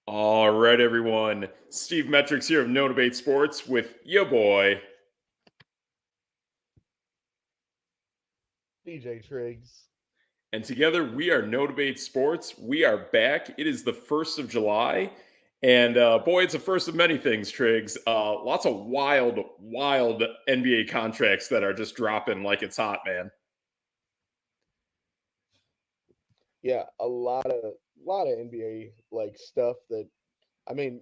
All right, everyone. Steve Metrics here of Db8 Sports with your boy. DJ Triggs. And together we are Db8 Sports. We are back. It is the 1st of July. And boy, it's the first of many things, Triggs. Lots of wild NBA contracts that are just dropping like it's hot, man. Yeah, a lot of NBA like stuff that I mean,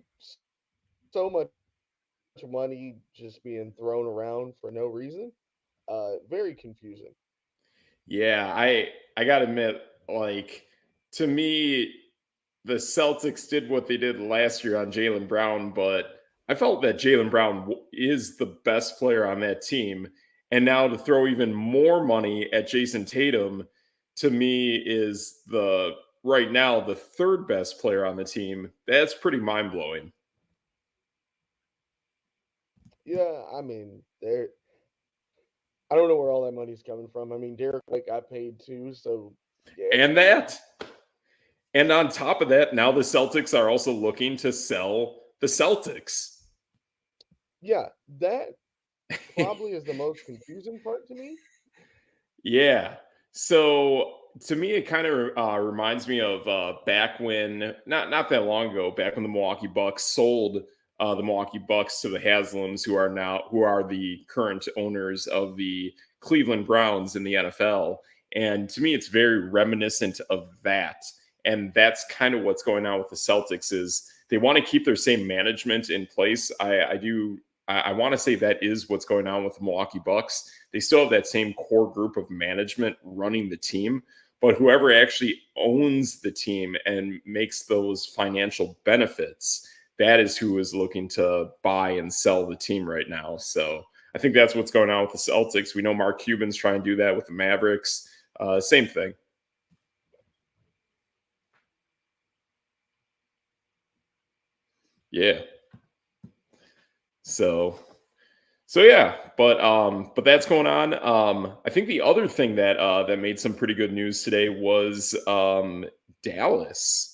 so much money just being thrown around for no reason. Very confusing. Yeah, I gotta admit, like, to me, the Celtics did what they did last year on Jaylen Brown, but I felt that Jaylen Brown is the best player on that team. And now to throw even more money at Jason Tatum, to me, is right now the third best player on the team. That's pretty mind blowing. Yeah, I mean, there. I don't know where all that money's coming from. I mean, Derek White got paid too, so yeah, it's And weird. that, and on top of that, now the Celtics are also looking to sell the Celtics. Yeah, that probably is the most confusing part to me. Yeah. So to me, it kind of reminds me of back when not that long ago, back when the Milwaukee Bucks sold the Milwaukee Bucks to the Haslams, who are the current owners of the Cleveland Browns in the NFL. And to me, it's very reminiscent of that. And that's kind of what's going on with the Celtics is they want to keep their same management in place. I want to say that is what's going on with the Milwaukee Bucks. They still have that same core group of management running the team, but whoever actually owns the team and makes those financial benefits, that is who is looking to buy and sell the team right now. So I think that's what's going on with the Celtics. We know Mark Cuban's trying to do that with the Mavericks. Same thing. Yeah. So yeah, but that's going on. I think the other thing that made some pretty good news today was Dallas.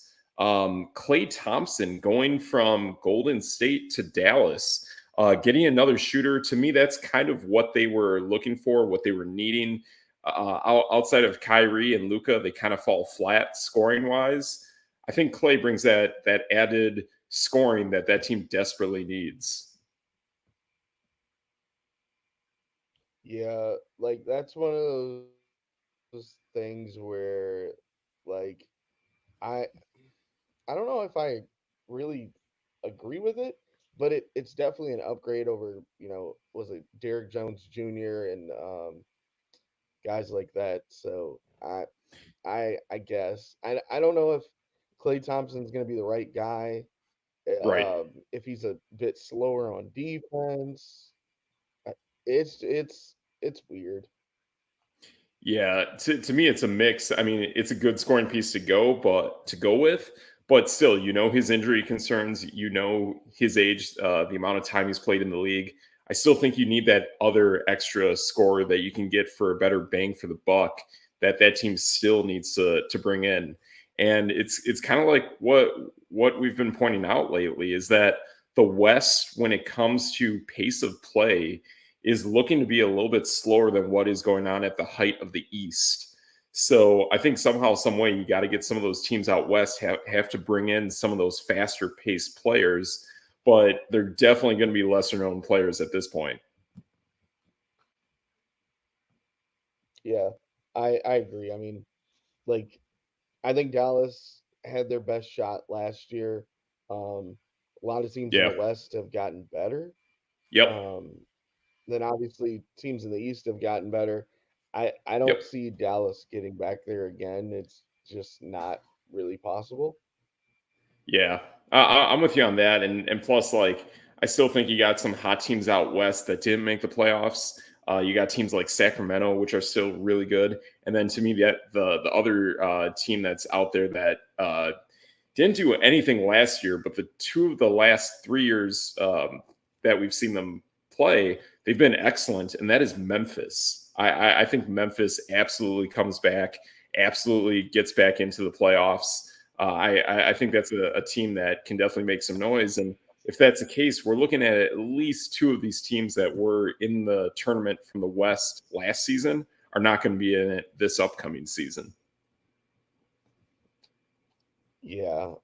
Clay Thompson going from Golden State to Dallas, getting another shooter. To me, that's kind of what they were looking for, what they were needing. Outside of Kyrie and Luca, they kind of fall flat scoring wise. I think Clay brings that added scoring that team desperately needs. Yeah, like that's one of those things where, like, I I don't know if I really agree with it, but it's definitely an upgrade over, was it Derek Jones Jr. and guys like that. So I guess I don't know if Clay Thompson's going to be the right guy. Right. If he's a bit slower on defense, I- it's weird. Yeah, to me, it's a mix. I mean, it's a good scoring piece to go with, but still, his injury concerns, his age, the amount of time he's played in the league. I still think you need that other extra scorer that you can get for a better bang for the buck. That team still needs to bring in, and it's kind of like what we've been pointing out lately is that the West, when it comes to pace of play, is looking to be a little bit slower than what is going on at the height of the East. So I think somehow, some way, you got to get some of those teams out west have to bring in some of those faster paced players, but they're definitely going to be lesser known players at this point. Yeah, I agree. I mean, like I think Dallas had their best shot last year. A lot of teams in Yeah. the West have gotten better. Yep. Um, then obviously teams in the East have gotten better. I Yep. don't see Dallas getting back there again. It's just not really possible. Yeah, I'm with you on that, and plus, like, I still think you got some hot teams out west that didn't make the playoffs. You got teams like Sacramento, which are still really good, and then to me, the other team that's out there that didn't do anything last year, but the two of the last 3 years that we've seen them play, they've been excellent, and that is Memphis. I think Memphis absolutely comes back, absolutely gets back into the playoffs. I think that's a team that can definitely make some noise. And if that's the case, we're looking at least two of these teams that were in the tournament from the West last season are not going to be in it this upcoming season. Yeah.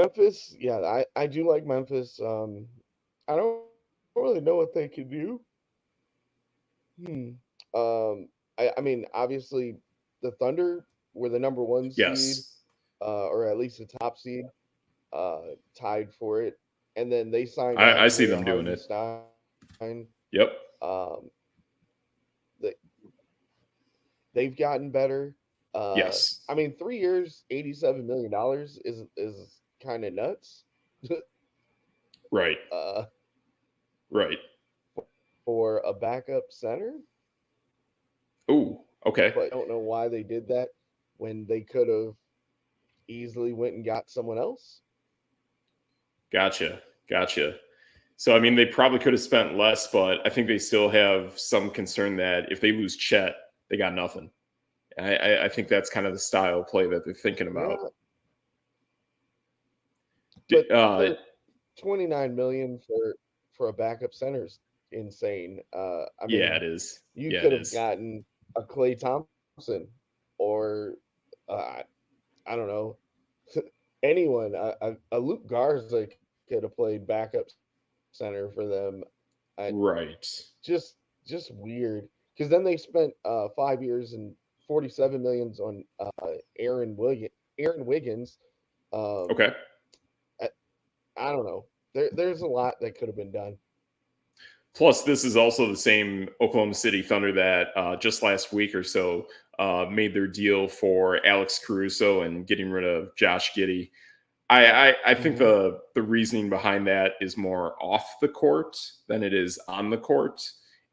Memphis, yeah, I do like Memphis. I don't really know what they can do. Hmm. Um, I mean, obviously, the Thunder were the number one seed, Yes, or at least the top seed, tied for it, and then they signed I see Isaiah them doing it. Hartenstein. Yep. Um, they they've gotten better. Yes. I mean, 3 years, $87 million is kind of nuts. Right. uh, Right. for a backup center, Ooh. Okay. but I don't know why they did that when they could have easily went and got someone else. Gotcha. Gotcha. So I mean, they probably could have spent less, but I think they still have some concern that if they lose Chet, they got nothing. I think that's kind of the style of play that they're thinking about. Yeah, but Uh, 29 million for a backup center is insane. I yeah, mean, it is. you Yeah, it could have is. gotten a Clay Thompson or uh, I don't know anyone. A Luke Garza could have played backup center for them. I, Right. just weird because then they spent 5 years and 47 millions on Aaron Wiggins. Um, Okay. I, I don't know. There's a lot that could have been done. Plus, this is also the same Oklahoma City Thunder that just last week or so made their deal for Alex Caruso and getting rid of Josh Giddey. I think Hmm. the reasoning behind that is more off the court than it is on the court.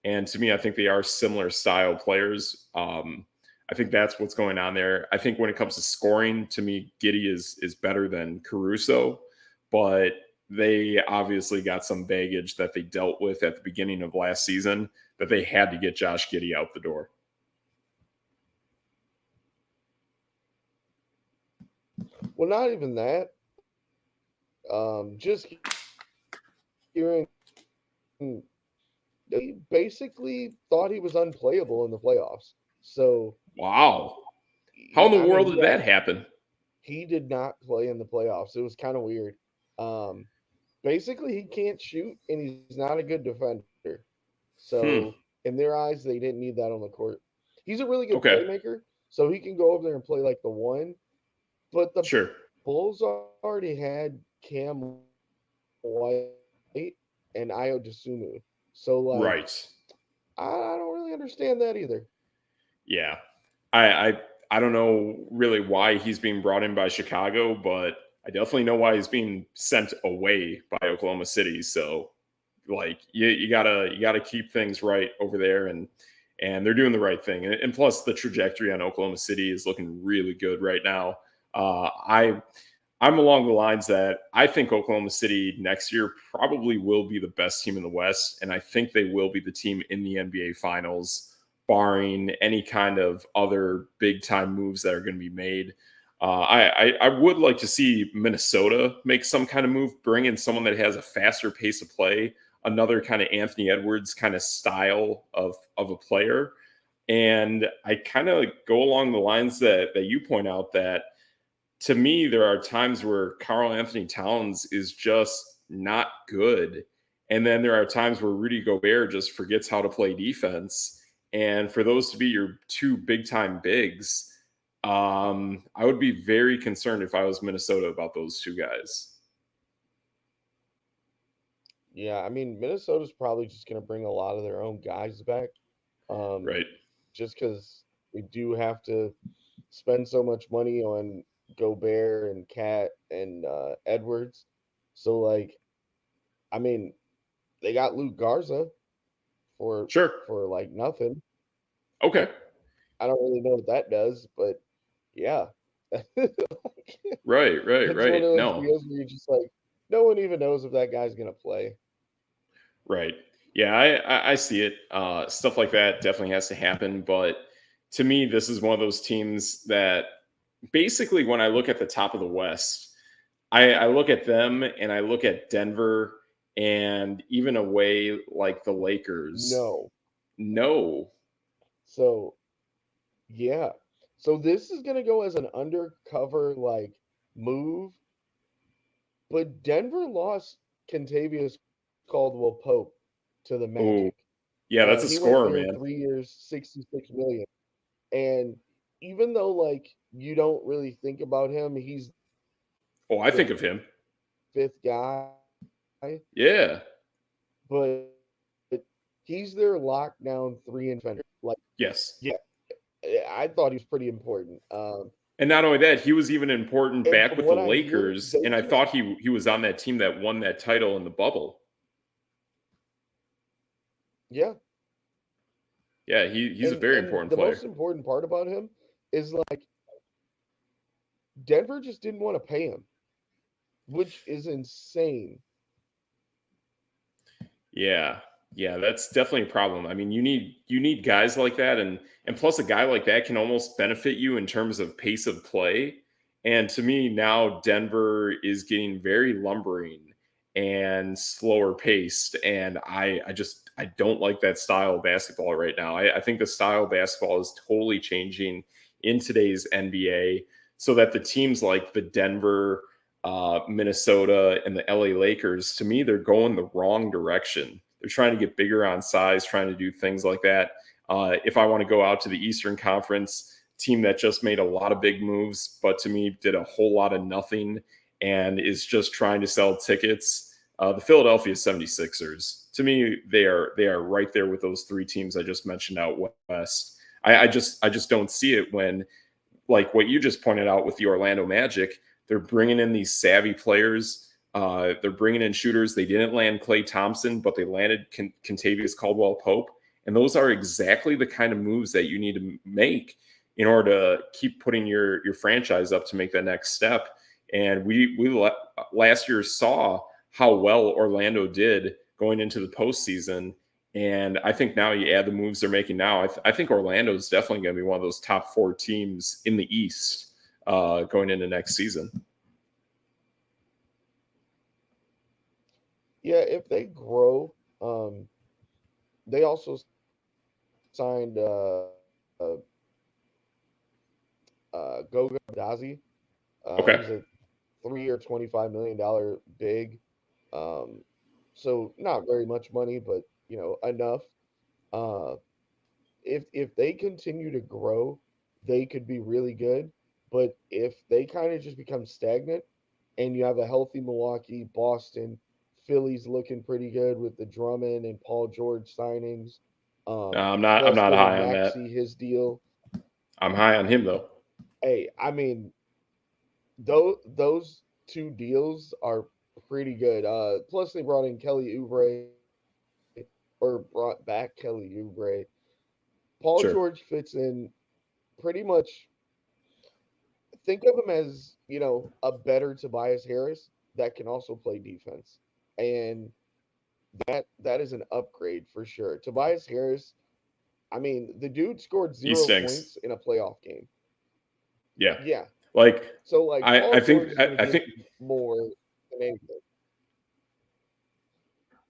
And to me, I think they are similar style players. I think that's what's going on there. I think when it comes to scoring, to me, Giddy is better than Caruso, but they obviously got some baggage that they dealt with at the beginning of last season that they had to get Josh Giddy out the door. Well, not even that. Just hearing they basically thought he was unplayable in the playoffs. So, Wow. How in yeah, the I world mean, did yeah, that happen? he did not play in the playoffs. It was kind of weird. Um, Basically, he can't shoot and he's not a good defender. Hmm. So, in their eyes, they didn't need that on the court. He's a really good Okay. playmaker, so he can go over there and play like the one. But the Sure. Bulls already had Cam White and Io DeSumo. So, like, Right. I don't really understand that either. Yeah. I I I don't know really why he's being brought in by Chicago, but I definitely know why he's being sent away by Oklahoma City. So like you gotta keep things right over there and they're doing the right thing. And plus the trajectory on Oklahoma City is looking really good right now. I'm along the lines that I think Oklahoma City next year probably will be the best team in the West, and I think they will be the team in the NBA Finals, barring any kind of other big time moves that are going to be made. I would like to see Minnesota make some kind of move, bring in someone that has a faster pace of play, another kind of Anthony Edwards kind of style of a player, and I kind of go along the lines that you point out that to me, there are times where Carl Anthony Towns is just not good. And then there are times where Rudy Gobert just forgets how to play defense. And for those to be your two big time bigs, I would be very concerned if I was Minnesota about those two guys. Yeah, I mean, Minnesota's probably just going to bring a lot of their own guys back, um, Right. just because they do have to spend so much money on Gobert and Cat and Edwards. So, like, I mean, they got Luke Garza for Sure. like nothing. Okay. I don't really know what that does, but yeah, Right. Right. it's one Right. of those No. deals where you're just like, no one even knows if that guy's gonna play. Right. Yeah, I see it. Stuff like that definitely has to happen. But to me, this is one of those teams that basically when I look at the top of the West, I look at them and I look at Denver and even a way like the Lakers. No. No. So yeah. So this is gonna go as an undercover like move, but Denver lost Contavious Caldwell Pope to the Oh, Magic. yeah, that's a He went scorer, there man. 3 years, 66 million. And even though like you don't really think about him, he's Oh, I the think of him. fifth guy, Yeah. but he's their lockdown three and defender. Like, Yes. yeah, I thought he was pretty important. And not only that, he was even important And back from with the what I hear, Lakers, they and I just thought he was on that team that won that title in the bubble. yeah. Yeah, he's a very And important the player. most important part about him is like Denver just didn't want to pay him, which is insane. Yeah. Yeah, that's definitely a problem. I mean, you need guys like that, and plus a guy like that can almost benefit you in terms of pace of play. And to me now Denver is getting very lumbering and slower paced, and I don't like that style of basketball right now. I think the style of basketball is totally changing in today's NBA, so that the teams like the Denver, Minnesota, and the LA Lakers, to me, they're going the wrong direction. They're trying to get bigger on size, trying to do things like that. If I want to go out to the Eastern Conference, team that just made a lot of big moves, but to me did a whole lot of nothing and is just trying to sell tickets. The Philadelphia 76ers, to me, they are right there with those three teams I just mentioned out west. I just don't see it when, like what you just pointed out with the Orlando Magic, they're bringing in these savvy players. They're bringing in shooters. They didn't land Klay Thompson, but they landed Contavious Caldwell Pope. And those are exactly the kind of moves that you need to make in order to keep putting your franchise up to make that next step. And last year saw how well Orlando did going into the postseason. And I think now you add the moves they're making now. I think Orlando is definitely going to be one of those top four teams in the East going into next season. Yeah, if they grow, they also signed Goga Dazi. Okay. He's a 3 year, $25 million big. Um, so not very much money, but enough. Uh, if they continue to grow, they could be really good. But if they kind of just become stagnant, and you have a healthy Milwaukee, Boston, Philly's looking pretty good with the Drummond and Paul George signings. No, I'm Plus not getting high on that. Maxi his deal. I'm high on him though. Hey, I mean, those two deals are pretty good. Plus they brought in Kelly Oubre or brought back Kelly Oubre. Paul Sure. George fits in pretty much. Think of him as a better Tobias Harris that can also play defense, and that is an upgrade for sure. Tobias Harris, I mean, the dude scored He 0 points stinks. in a playoff game. Yeah. Yeah, Like so like I Paul think George is going to I give think you more than anything.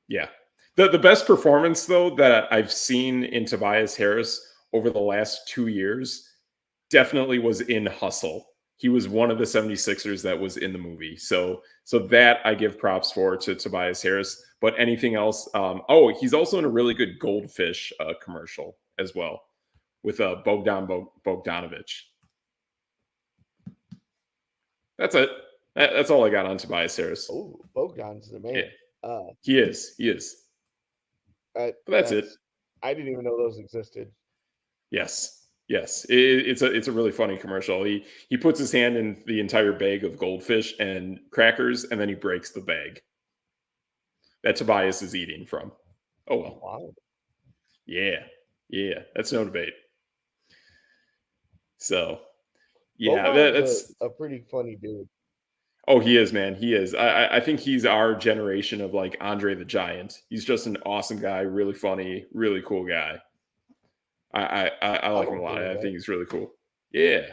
yeah. The best performance though that I've seen in Tobias Harris over the last 2 years definitely was in Hustle. He was one of the 76ers that was in the movie. So that I give props for to Tobias Harris. But anything else? He's also in a really good Goldfish commercial as well with Bogdanovich. That's it. That's all I got on Tobias Harris. Oh, Bogdan's the Yeah, man. Uh, he is. He is. But that's it. that's I didn't even know those existed. Yes. Yes. It's a really funny commercial. He puts his hand in the entire bag of goldfish and crackers, and then he breaks the bag that Tobias is eating from. Oh well. Wow, Yeah. Yeah. That's no debate. So yeah, Bogan's that's a pretty funny dude. oh, he is, man. He is. I think he's our generation of like Andre the Giant. He's just an awesome guy, really funny, really cool guy. I I'm like him a okay lot. with I that. think he's really cool. Yeah.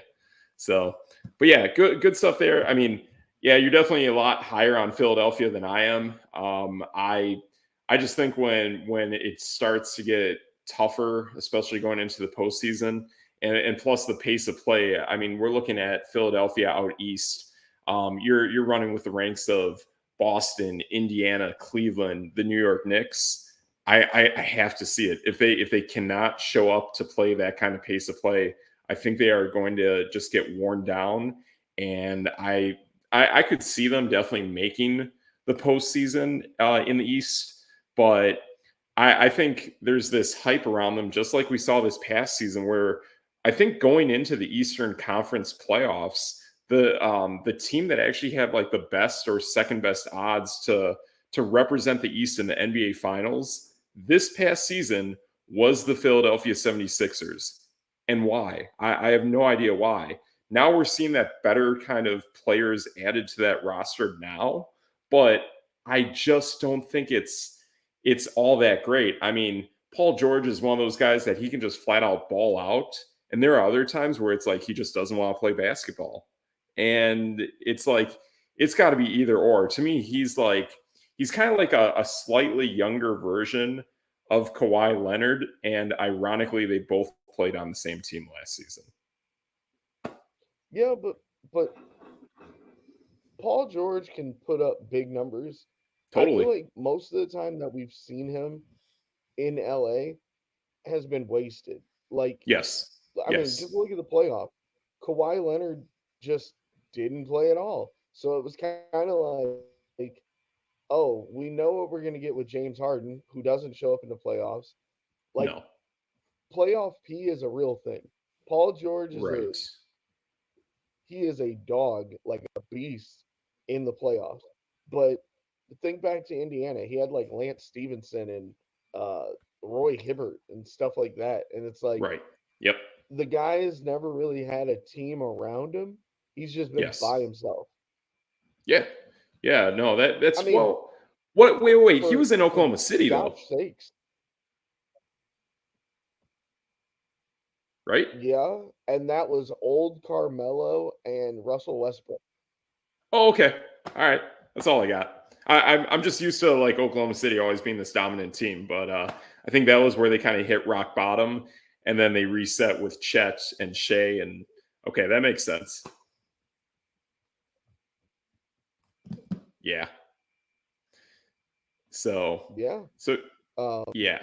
So yeah, good stuff there. I mean, yeah, you're definitely a lot higher on Philadelphia than I am. I just think when it starts to get tougher, especially going into the postseason, and plus the pace of play. I mean, we're looking at Philadelphia out east. You're running with the ranks of Boston, Indiana, Cleveland, the New York Knicks. I have to see it. If they cannot show up to play that kind of pace of play, I think they are going to just get worn down. And I could see them definitely making the postseason in the East, but I think there's this hype around them, just like we saw this past season, where I think going into the Eastern Conference playoffs, the team that actually had like the best or second best odds to represent the East in the NBA Finals this past season was the Philadelphia 76ers. And why? I have no idea why. Now we're seeing that better kind of players added to that roster now, but I just don't think it's all that great. I mean, Paul George is one of those guys that he can just flat out ball out. And there are other times where it's like he just doesn't want to play basketball. And it's like, it's got to be either or. To me, he's kind of like a slightly younger version of Kawhi Leonard. And ironically, they both played on the same team last season. Yeah, but Paul George can put up big numbers. I feel Totally. like most of the time that we've seen him in LA has been wasted. Like, Yes. I mean, Yes. just look at the playoff. Kawhi Leonard just didn't play at all. So it was kind of like, oh, we know what we're going to get with James Harden, who doesn't show up in the playoffs. Like, No. playoff P is a real thing. Paul George is Right. he is a dog, like a beast in the playoffs. But think back to Indiana, he had like Lance Stevenson and uh, Roy Hibbert and stuff like that, and it's like Right. Yep. the guy has never really had a team around him. He's just been Yes. by himself. Yeah. Yeah. No, I that's mean, well. What? Wait. He for was in for Oklahoma City though, God's sakes, right? yeah. And that was old Carmelo and Russell Westbrook. Oh, okay. All right. That's all I got. I'm just used to like Oklahoma City always being this dominant team, but I think that was where they kind of hit rock bottom, and then they reset with Chet and Shea, and okay, that makes sense. Yeah. So, Yeah. so Um, yeah,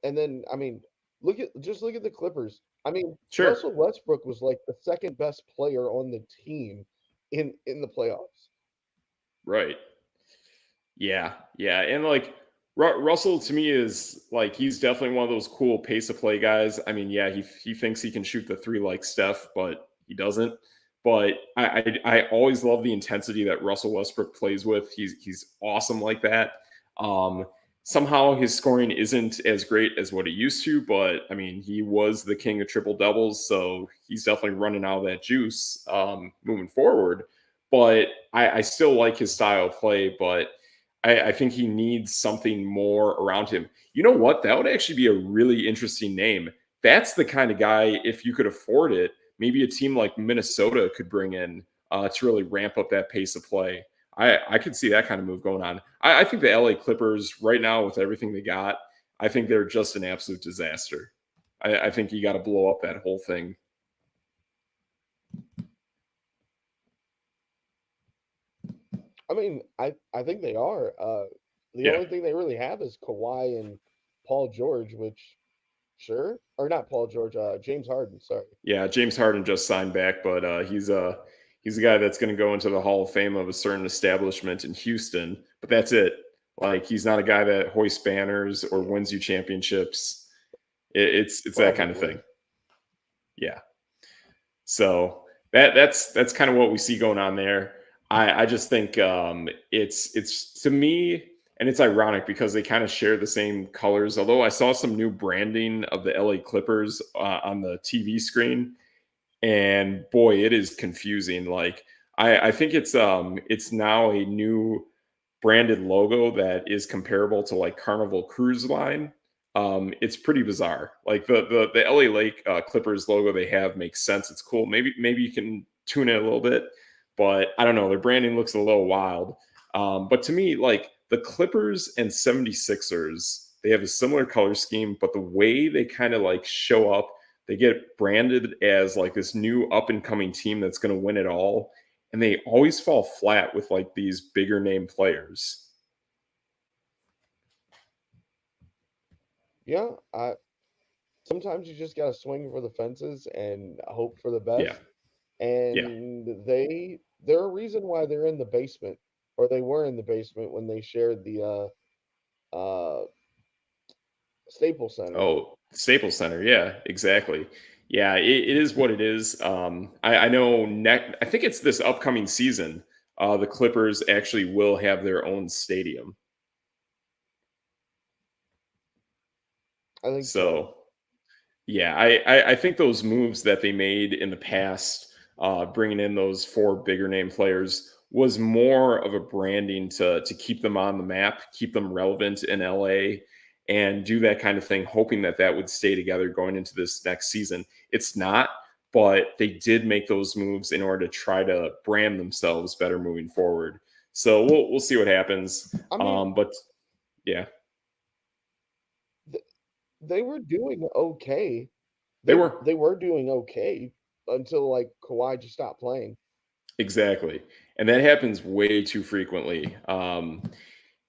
and then I mean, look at the Clippers. I mean, sure, Russell Westbrook was like the second best player on the team in the playoffs. right. Yeah, yeah, and like Russell to me is like he's definitely one of those cool pace of play guys. I mean, yeah, he thinks he can shoot the three like Steph, but he doesn't. But I always love the intensity that Russell Westbrook plays with. He's awesome like that. Um, Somehow his scoring isn't as great as what it used to, but I mean he was the king of triple doubles, so he's definitely running out of that juice moving forward. But I still like his style of play, but I think he needs something more around him. You know what? That would actually be a really interesting name. That's the kind of guy, if you could afford it, maybe a team like Minnesota could bring in to really ramp up that pace of play. I could see that kind of move going on. I think the LA Clippers, right now, with everything they got, I think they're just an absolute disaster. I think you got to blow up that whole thing. I mean, I think they are. The Yeah. only thing they really have is Kawhi and Paul George, which sure or not Paul George, James Harden. Sorry. Yeah, James Harden just signed back, but he's a guy that's going to go into the Hall of Fame of a certain establishment in Houston. But that's it. Like he's not a guy that hoists banners or Yeah, wins you championships. It's that kind of thing. probably. Yeah. So that's kind of what we see going on there. I just think it's to me, and it's ironic because they kind of share the same colors. Although I saw some new branding of the LA Clippers on the TV screen, and boy, it is confusing. Like I think it's now a new branded logo that is comparable to like Carnival Cruise Line. It's pretty bizarre. Like the LA Lake Clippers logo they have makes sense. It's cool. Maybe you can tune in a little bit. But I don't know. Their branding looks a little wild. But to me, like the Clippers and 76ers, they have a similar color scheme, but the way they kind of like show up, they get branded as like this new up and coming team that's going to win it all. And they always fall flat with like these bigger name players. Yeah, I sometimes you just gotta swing for the fences and hope for the Yeah. best. Yeah. And they're a reason why they're in the basement, or they were in the basement when they shared the Staples Center. Oh, Staples Center. Yeah, exactly. Yeah, it is what it is. I know. I think it's this upcoming season. The Clippers actually will have their own stadium. I think so. So yeah, I think those moves that they made in the past, bringing in those four bigger name players, was more of a branding to keep them on the map, keep them relevant in LA, and do that kind of thing, hoping that that would stay together going into this next season. It's not, but they did make those moves in order to try to brand themselves better moving forward. So we'll see what happens. I mean, But yeah, th- they were doing okay. they They were. they were doing okay until like Kawhi just stopped playing. Exactly, and that happens way too frequently.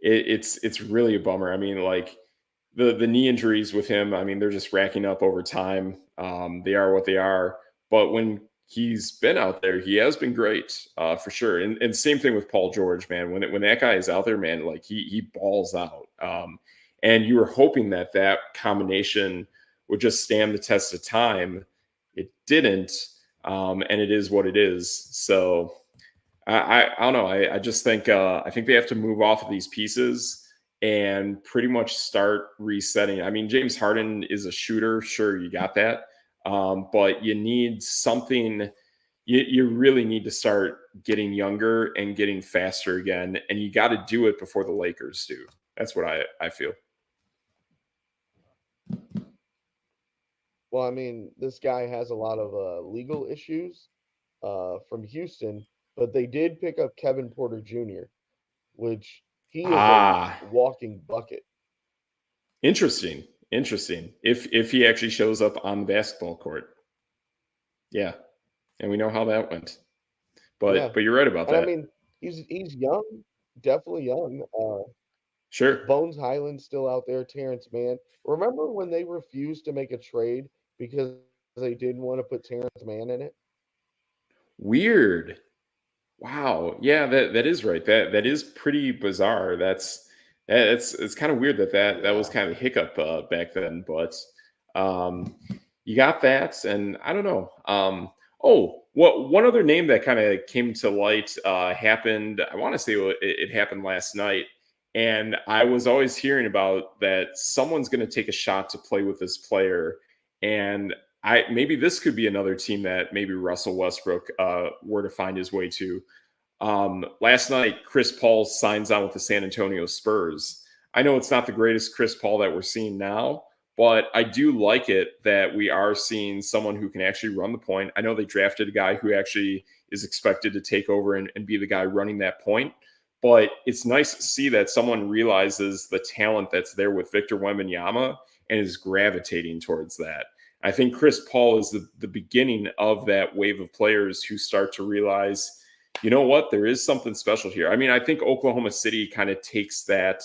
It's really a bummer. I mean, like the knee injuries with him. I mean, they're just racking up over time. They are what they are. But when he's been out there, he has been great for sure. And same thing with Paul George, man. When that guy is out there, man, like he balls out. And you were hoping that that combination would just stand the test of time. It didn't, and it is what it is. So I don't know. I just think I think they have to move off of these pieces and pretty much start resetting. I mean, James Harden is a shooter, sure, you got that, but you need something. You really need to start getting younger and getting faster again, and you got to do it before the Lakers do. That's what I feel. Well, I mean, this guy has a lot of legal issues from Houston, but they did pick up Kevin Porter Jr., which he is a Ah, walking bucket. interesting, interesting. If he actually shows up on the basketball court, yeah, and we know how that went. Yeah, But you're right about and I that. mean, he's young, definitely young. Sure. Bones Highland's still out there. Terrence Mann. Remember when they refused to make a trade because they didn't want to put Terrence Mann in it? Weird. Wow. Yeah, that is right. That is pretty bizarre. That's it's kind of weird that that was Yeah. kind of a hiccup back then. But um, you got that, and I don't know. Oh, what one other name that kind of came to light happened. I want to say it happened last night, and I was always hearing about that someone's going to take a shot to play with this player, and I maybe this could be another team that maybe Russell Westbrook were to find his way to. Last night, Chris Paul signs on with the San Antonio Spurs. I know it's not the greatest Chris Paul that we're seeing now, but I do like it that we are seeing someone who can actually run the point. I know they drafted a guy who actually is expected to take over and be the guy running that point, but it's nice to see that someone realizes the talent that's there with Victor Wembanyama and is gravitating towards that. I think Chris Paul is the beginning of that wave of players who start to realize, you know what, there is something special here. I mean, I think Oklahoma City kind of takes that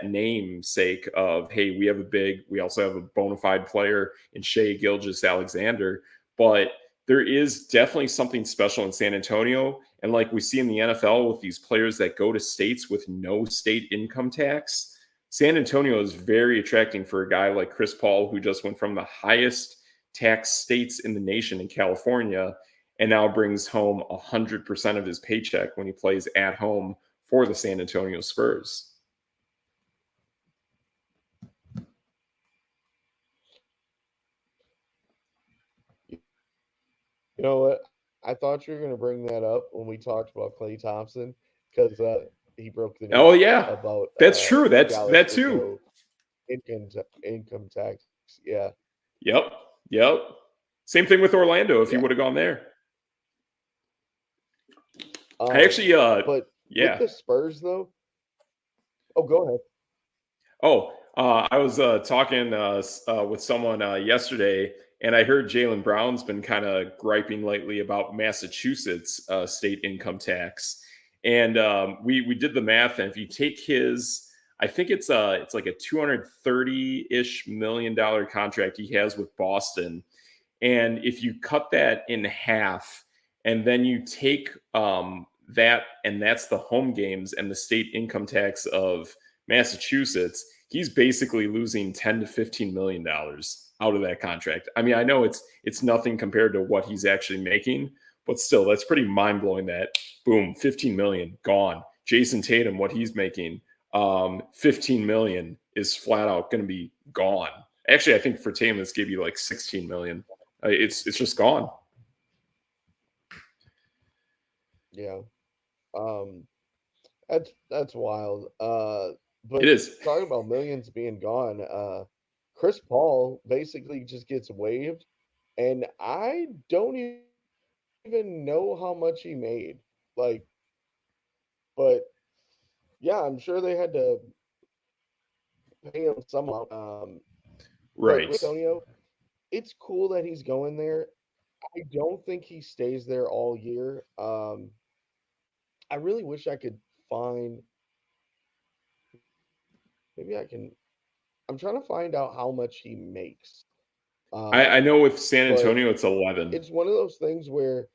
namesake of, hey, we have a big, we also have a bona fide player in Shea Gilgis Alexander, but there is definitely something special in San Antonio. And like we see in the NFL with these players that go to states with no state income tax, San Antonio is very attracting for a guy like Chris Paul, who just went from the highest tax states in the nation in California and now brings home 100% of his paycheck when he plays at home for the San Antonio Spurs. You know what? I thought you were going to bring that up when we talked about Clay Thompson because he broke the Oh news yeah, about that's true. That's Dallas that with too. no income tax. Yeah, Yep, yep. Same thing with Orlando if he Yeah. would have gone there. I Um, actually, but with yeah. the Spurs though, oh, go ahead. Oh, I was talking with someone yesterday, and I heard Jalen Brown's been kind of griping lately about Massachusetts state income tax, and we did the math, and if you take his, I think it's like a $230-ish million contract he has with Boston, and if you cut that in half, and then you take that, and that's the home games and the state income tax of Massachusetts, he's basically losing 10 to 15 million dollars out of that contract. I mean, I know it's nothing compared to what he's actually making, but still, that's pretty mind blowing. That boom, 15 million gone. Jason Tatum, what he's making, 15 million is flat out going to be gone. Actually, I think for Tatum, this gave you like 16 million. It's just gone. Yeah. Um, that's wild. It But is. talking about millions being gone, Chris Paul basically just gets waived, and I don't even know how much he made. Like, but yeah, I'm sure they had to pay him somehow. But Right. with Antonio, it's cool that he's going there. I don't think he stays there all year. I really wish I could find. Maybe I can. I'm trying to find out how much he makes. I Um, know with San but Antonio, it's 11. it's one of those things where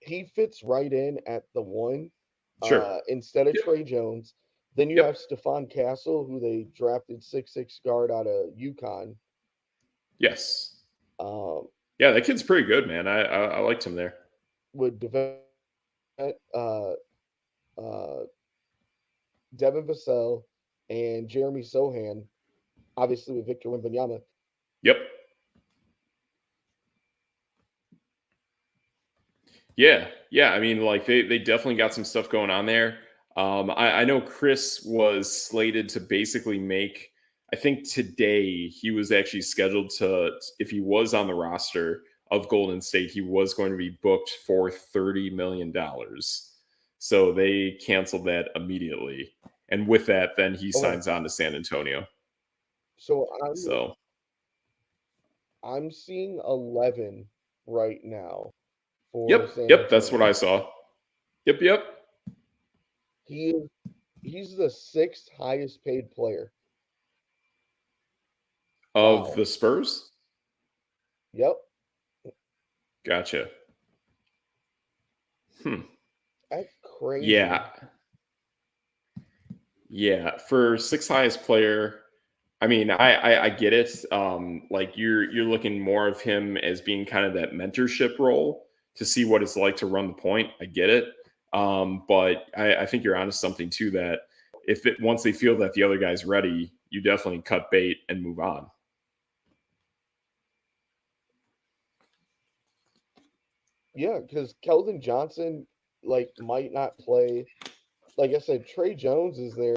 he fits right in at the one Sure. instead of Yep. Trey Jones. Then you Yep. have Stephon Castle, who they drafted 6'6" guard out of UConn. Yes. Um, Yeah, that kid's pretty good, man. I liked him there. with uh, uh, Devin Vassell and Jeremy Sohan, obviously with Victor Wembanyama. Yep. Yeah. Yeah. I mean, like they definitely got some stuff going on there. I know Chris was slated to basically make. I think today he was actually scheduled to, if he was on the roster of Golden State, he was going to be booked for $30 million. So they canceled that immediately, and with that, then he Okay, signs on to San Antonio. so So I'm seeing 11 right now for yep, San yep, that's what I Antonio. saw. Yep, yep. He is he's the sixth highest paid player. Of Wow. the Spurs. Yep. Gotcha. Hmm. That's Yeah. crazy. Yeah. For sixth highest player, I mean, I get it. Like you're looking more of him as being kind of that mentorship role to see what it's like to run the point. I get it. But I think you're onto something too, that if it once they feel that the other guy's ready, you definitely cut bait and move on. Yeah, because Keldon Johnson like might not play. Like I said, Trey Jones is there.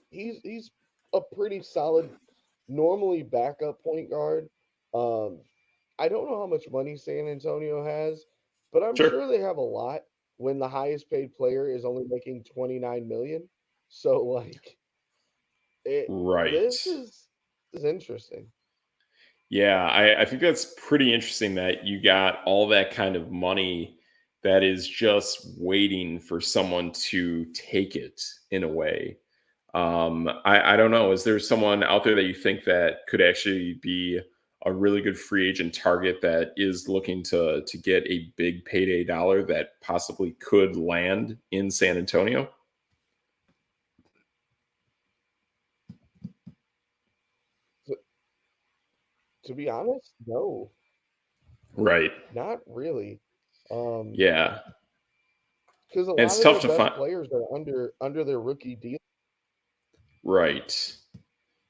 He's a pretty solid, normally backup point guard. Um, I don't know how much money San Antonio has, but I'm Sure. sure they have a lot when the highest paid player is only making 29 million. So like it Right. this is interesting. Yeah, I think that's pretty interesting that you got all that kind of money that is just waiting for someone to take it in a way. I don't know. Is there someone out there that you think that could actually be a really good free agent target that is looking to get a big payday dollar that possibly could land in San Antonio? To, to be honest, no, Right. not really. Um, Yeah. because a And lot it's of tough their to best find. players are under their rookie deal. Right.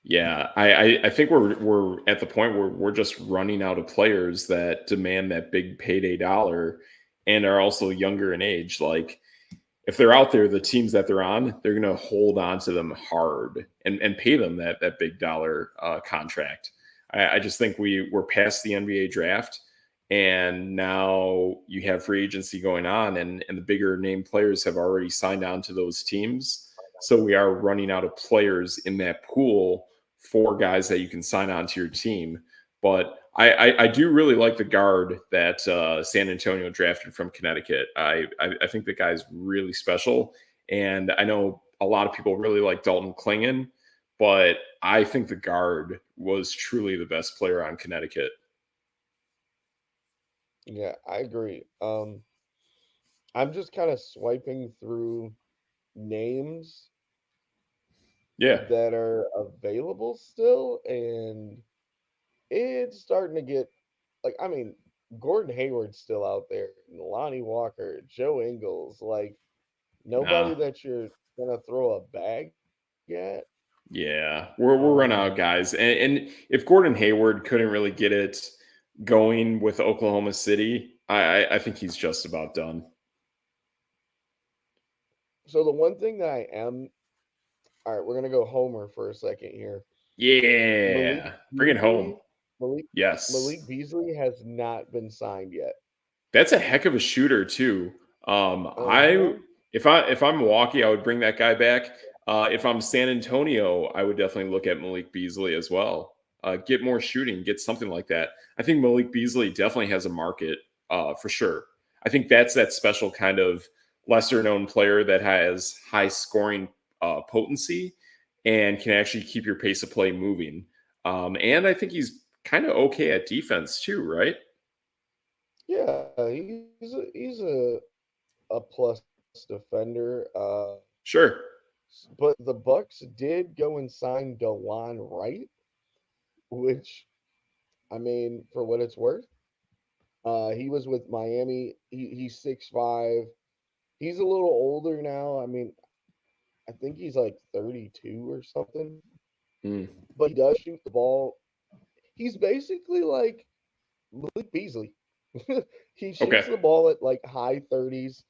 Yeah, I think we're at the point where we're just running out of players that demand that big payday dollar and are also younger in age. Like if they're out there, the teams that they're on, they're going to hold on to them hard and pay them that big dollar contract. I just think we're past the NBA draft. And now you have free agency going on, and the bigger name players have already signed on to those teams. So we are running out of players in that pool for guys that you can sign on to your team. But I do really like the guard that San Antonio drafted from Connecticut. I think the guy's really special. And I know a lot of people really like Dalton Klingon, but I think the guard was truly the best player on Connecticut. Yeah, I agree. I'm just kind of swiping through names Yeah. that are available still, and it's starting to get like, I mean, Gordon Hayward's still out there, and Lonnie Walker, Joe Ingles, like nobody Nah. that you're gonna throw a bag at. Yeah, we're running out of Um, guys, and if Gordon Hayward couldn't really get it going with Oklahoma City, I think he's just about done. so the one thing that I am, all right, we're gonna go Homer for a second here. Malik Yeah, bring it home. Beasley, Malik Yes, Malik Beasley has not been signed yet. that's a heck of a shooter too. I Uh-huh. if I'm Milwaukee, I would bring that guy back. If I'm San Antonio, I would definitely look at Malik Beasley as well. Get more shooting, get something like that. I think Malik Beasley definitely has a market for sure. I think that's that special kind of lesser known player that has high scoring potency and can actually keep your pace of play moving. And I think he's kind of okay at defense too, right? Yeah, he's a plus defender. Sure. But the Bucks did go and sign DeLon Wright, which I mean, for what it's worth, he was with Miami. He's 6'5". He's a little older now. I mean, I think he's like 32 or something, Mm, but he does shoot the ball. He's basically like Malik Beasley. He okay. shoots the ball at like high 30s.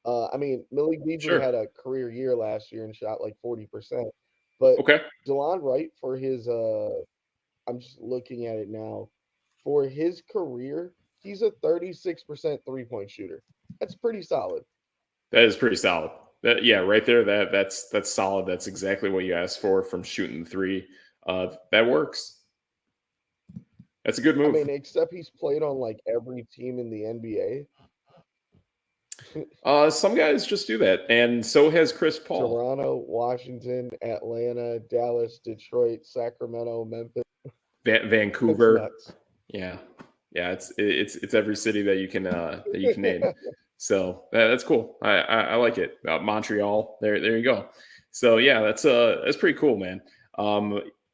I mean, Malik Beasley Sure. had a career year last year and shot like 40%. But Okay. DeLon Wright for his I'm just looking at it now. For his career, he's a 36% three-point shooter. That's pretty solid. That is pretty solid. Yeah, right there. That's solid. That's exactly what you asked for from shooting three. That works. That's a good I move. mean, except he's played on like every team in the NBA. Some guys just do that, and so has Chris Paul. Toronto, Washington, Atlanta, Dallas, Detroit, Sacramento, Memphis. That's Vancouver. nuts. Yeah, yeah. It's every city that you can name. So that's cool. I like it. Montreal. There you go. So yeah, that's pretty cool, man.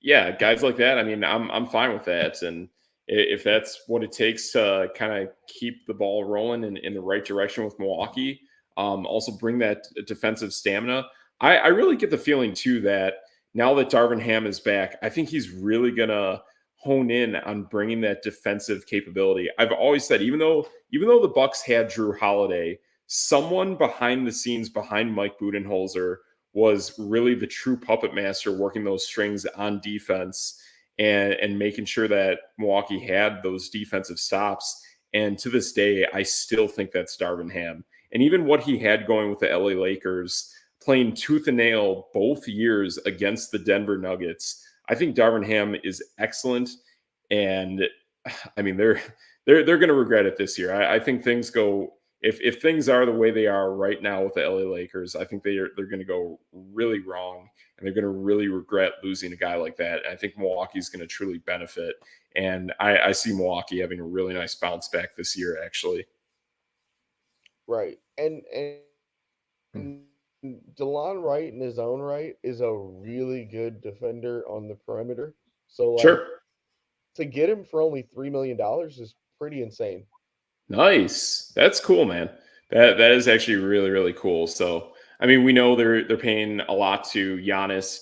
Yeah, guys like that. I mean, I'm fine with that, and if that's what it takes to kind of keep the ball rolling in the right direction with Milwaukee, also bring that defensive stamina. I really get the feeling too that now that Darvin Ham is back, I think he's really gonna hone in on bringing that defensive capability. I've always said, even though the Bucks had Drew Holiday, someone behind the scenes behind Mike Budenholzer was really the true puppet master working those strings on defense and making sure that Milwaukee had those defensive stops. And to this day, I still think that's Darvin Ham. And even what he had going with the LA Lakers, playing tooth and nail both years against the Denver Nuggets, I think Darvin Ham is excellent, and I mean they're going to regret it this year. I think things go if things are the way they are right now with the LA Lakers. I think they're going to go really wrong, and they're going to really regret losing a guy like that. And I think Milwaukee's going to truly benefit, and I see Milwaukee having a really nice bounce back this year, actually. Right. And DeLon Wright in his own right is a really good defender on the perimeter. So like Sure. to get him for only $3 million is pretty insane. Nice. That's cool, man. That is actually really really cool. So, I mean, we know they're paying a lot to Giannis,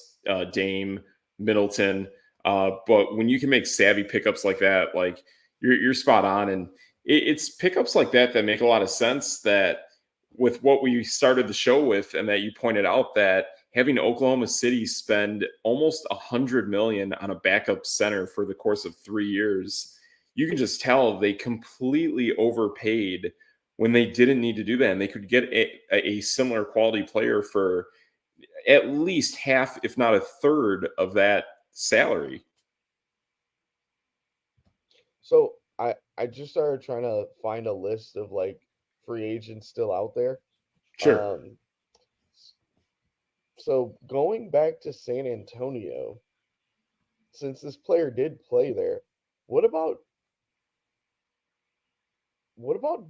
Dame, Middleton, but when you can make savvy pickups like that, like you're spot on, and it's pickups like that that make a lot of sense. That with what we started the show with, and that you pointed out that having Oklahoma City spend almost 100 million on a backup center for the course of 3 years, you can just tell they completely overpaid when they didn't need to do that, and they could get a similar quality player for at least half, if not a third, of that salary. So I just started trying to find a list of like free agents still out there. Sure. Um, so going back to San Antonio, since this player did play there, what about what about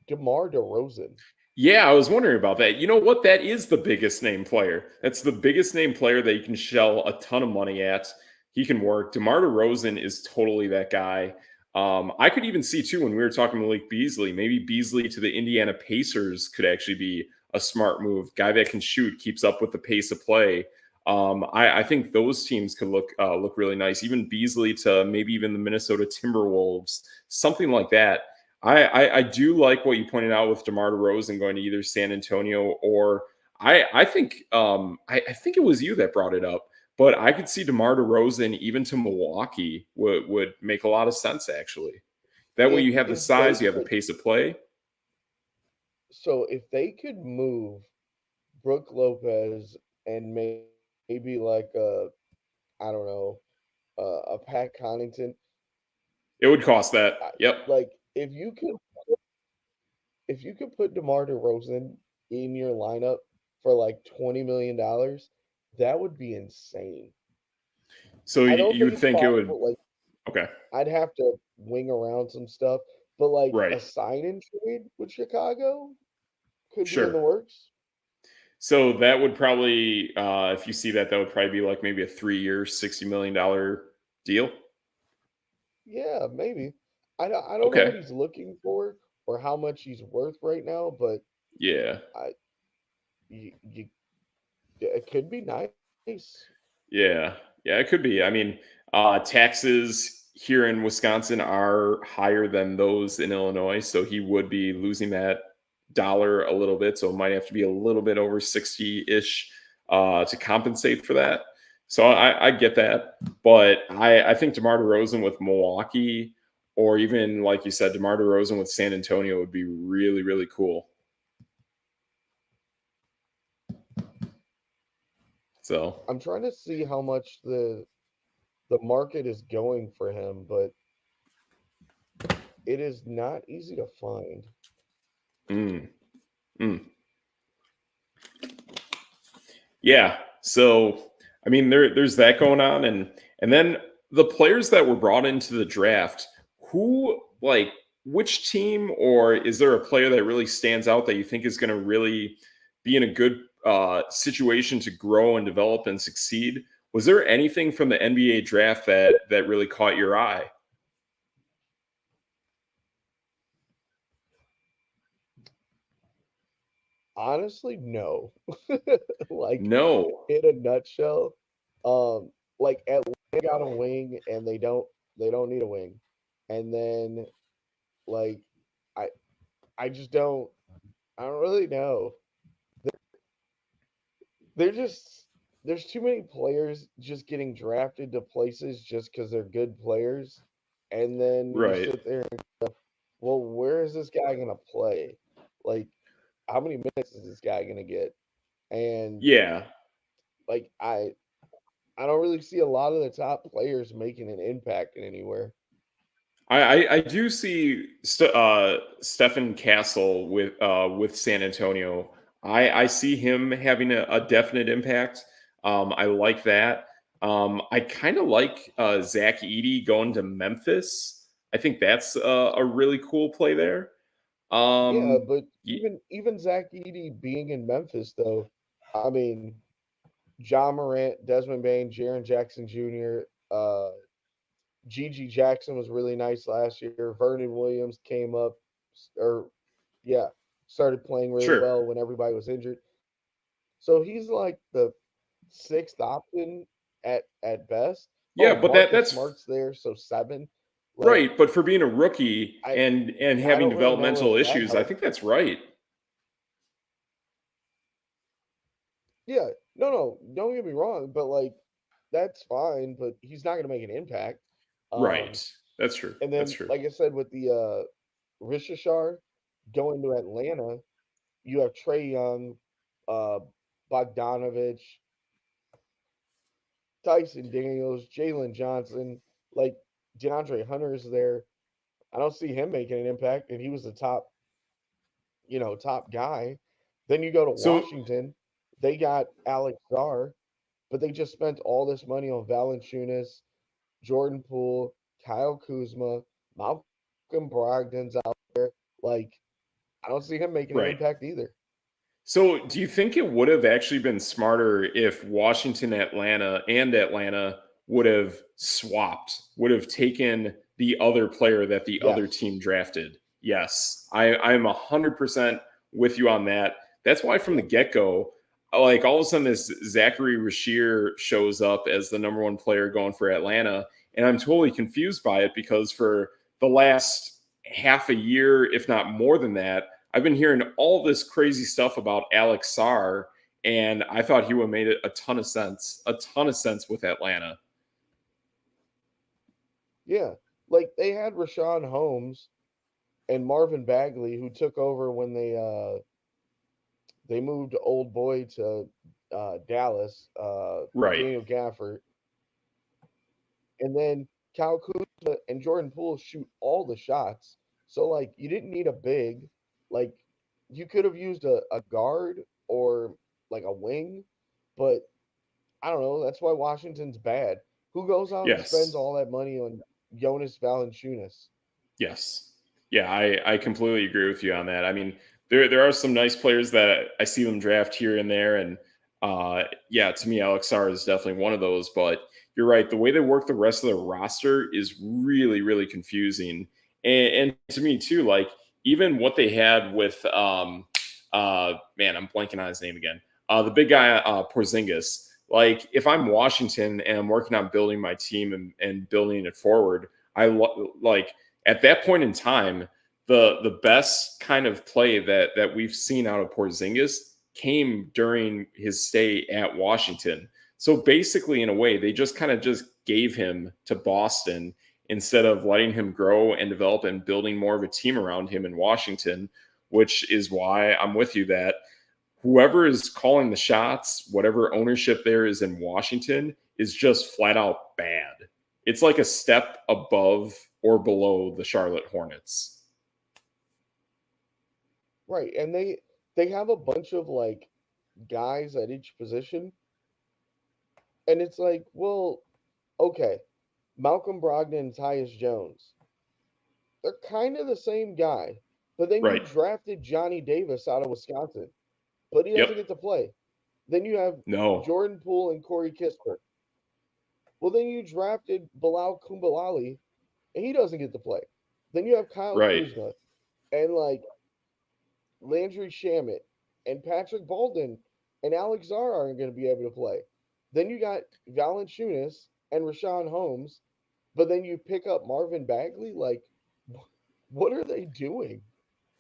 DeMar DeRozan? Yeah, I was wondering about that. You know what? That is the biggest name player. That's the biggest name player that you can shell a ton of money at. He can work. DeMar DeRozan is totally that guy. I could even see too when we were talking Malik Beasley, maybe Beasley to the Indiana Pacers could actually be a smart move. Guy that can shoot, keeps up with the pace of play. I think those teams could look really nice. Even Beasley to maybe even the Minnesota Timberwolves, something like that. I do like what you pointed out with DeMar DeRozan going to either San Antonio or I think it was you that brought it up, but I could see DeMar DeRozan even to Milwaukee would make a lot of sense actually. That way you have the If they size, you have the could, pace of play. so if they could move Brooke Lopez and maybe like a I don't know a Pat Connaughton, It would cost that. I, Yep. like if you could put DeMar DeRozan in your lineup for like $20 million, that would be insane. So I don't you think would it's think it would. possible. Like Okay. I'd have to wing around some stuff, but like Right. a sign and trade with Chicago could be in Sure. the works. So that would probably, if you see that, that would probably be like maybe a 3 year, $60 million deal. Yeah, maybe. I don't know what Okay. he's looking for or how much he's worth right now, but Yeah. I you it could be nice. Yeah. Yeah, it could be. I mean, taxes here in Wisconsin are higher than those in Illinois. So he would be losing that dollar a little bit. So it might have to be a little bit over 60 ish to compensate for that. So I get that. But I think DeMar DeRozan with Milwaukee, or even like you said, DeMar DeRozan with San Antonio would be really, really cool. So, I'm trying to see how much the market is going for him, but it is not easy to find. mm, mm. Yeah. So I mean, there's that going on, and then the players that were brought into the draft, who like which team, or is there a player that really stands out that you think is going to really be in a good situation to grow and develop and succeed? Was there anything from the NBA draft that really caught your eye? Honestly, no. Like No. in a nutshell, um, like Atlanta got a wing and they don't need a wing. And then like I I just I don't really know. They're just there's too many players just getting drafted to places just because they're good players, and then you Right. sit there and well, where is this guy gonna play? Like, how many minutes is this guy gonna get? And Yeah. like, I don't really see a lot of the top players making an impact in anywhere. I do see Stephen Castle with San Antonio. I see him having a definite impact. I like that. I kind of like Zach Edey going to Memphis. I think that's a really cool play there. Yeah, Um, but y- even Zach Edey being in Memphis, though, I mean, John Morant, Desmond Bain, Jaron Jackson Jr., Gigi Jackson was really nice last year. Vernon Williams came up, or yeah, started playing really sure. well when everybody was injured. So he's like the sixth option at best. Yeah, Oh, but Marcus that's Smart's there, so seven. Like right. But for being a rookie I and I having don't really know developmental if that issues, I helps. think that's right. Yeah, no, don't get me wrong, but like that's fine, but he's not going to make an impact. Um, Right. That's true. And That's then, true. like I said, with the Rishashar going to Atlanta, you have Trey Young, uh, Bogdanovich, Tyson Daniels, Jalen Johnson, like DeAndre Hunter is there. I don't see him making an impact, and he was the top, top guy. Then you go to So Washington, they got Alex Czar, but they just spent all this money on Valanciunas, Jordan Poole, Kyle Kuzma, Malcolm Brogdon's out there. Like, I don't see him making an right. impact either. So, do you think it would have actually been smarter if Atlanta would have swapped, would have taken the other player that the other team Yes. drafted? Yes, I'm 100% with you on that. That's why from the Yep. get go, like all of a sudden, this Zachary Rasheer shows up as the number one player going for Atlanta, and I'm totally confused by it because for the last half a year, if not more than that, I've been hearing all this crazy stuff about Alex Sarr, and I thought he would have made it a ton of sense with Atlanta. Yeah. Like they had Rashawn Holmes and Marvin Bagley who took over when they moved old boy to Dallas, Right. Daniel Gafford, and then Kyle Kuzma and Jordan Poole shoot all the shots. So like you didn't need a big, like you could have used a guard or like a wing, but I don't know. That's why Washington's bad. Who goes out and spends Yes. all that money on Jonas Valanciunas? Yes. Yeah, I completely agree with you on that. I mean, there are some nice players that I see them draft here and there, and yeah, to me, Alex Sarr is definitely one of those. But you're right, the way they work the rest of the roster is really, really confusing. And to me too, like even what they had with man, I'm blanking on his name again. The big guy, Porzingis. Like if I'm Washington and I'm working on building my team and building it forward, like at that point in time, the best kind of play that we've seen out of Porzingis came during his stay at Washington. So basically, in a way, they just kind of just gave him to Boston instead of letting him grow and develop and building more of a team around him in Washington, which is why I'm with you that whoever is calling the shots, whatever ownership there is in Washington, is just flat out bad. It's like a step above or below the Charlotte Hornets. Right, and they have a bunch of like guys at each position, and it's like, well, okay, Malcolm Brogdon and Tyus Jones, they're kind of the same guy, but then you Right. drafted Johnny Davis out of Wisconsin, but he Yep. doesn't get to play. Then you have No. Jordan Poole and Corey Kispert. Well, then you drafted Bilal Kumbalali, and he doesn't get to play. Then you have Kyle Right. Kuzma and like Landry Shamit and Patrick Baldwin and Alex Zar aren't going to be able to play. Then you got Valanciunas and Rashawn Holmes, but then you pick up Marvin Bagley. Like, what are they doing?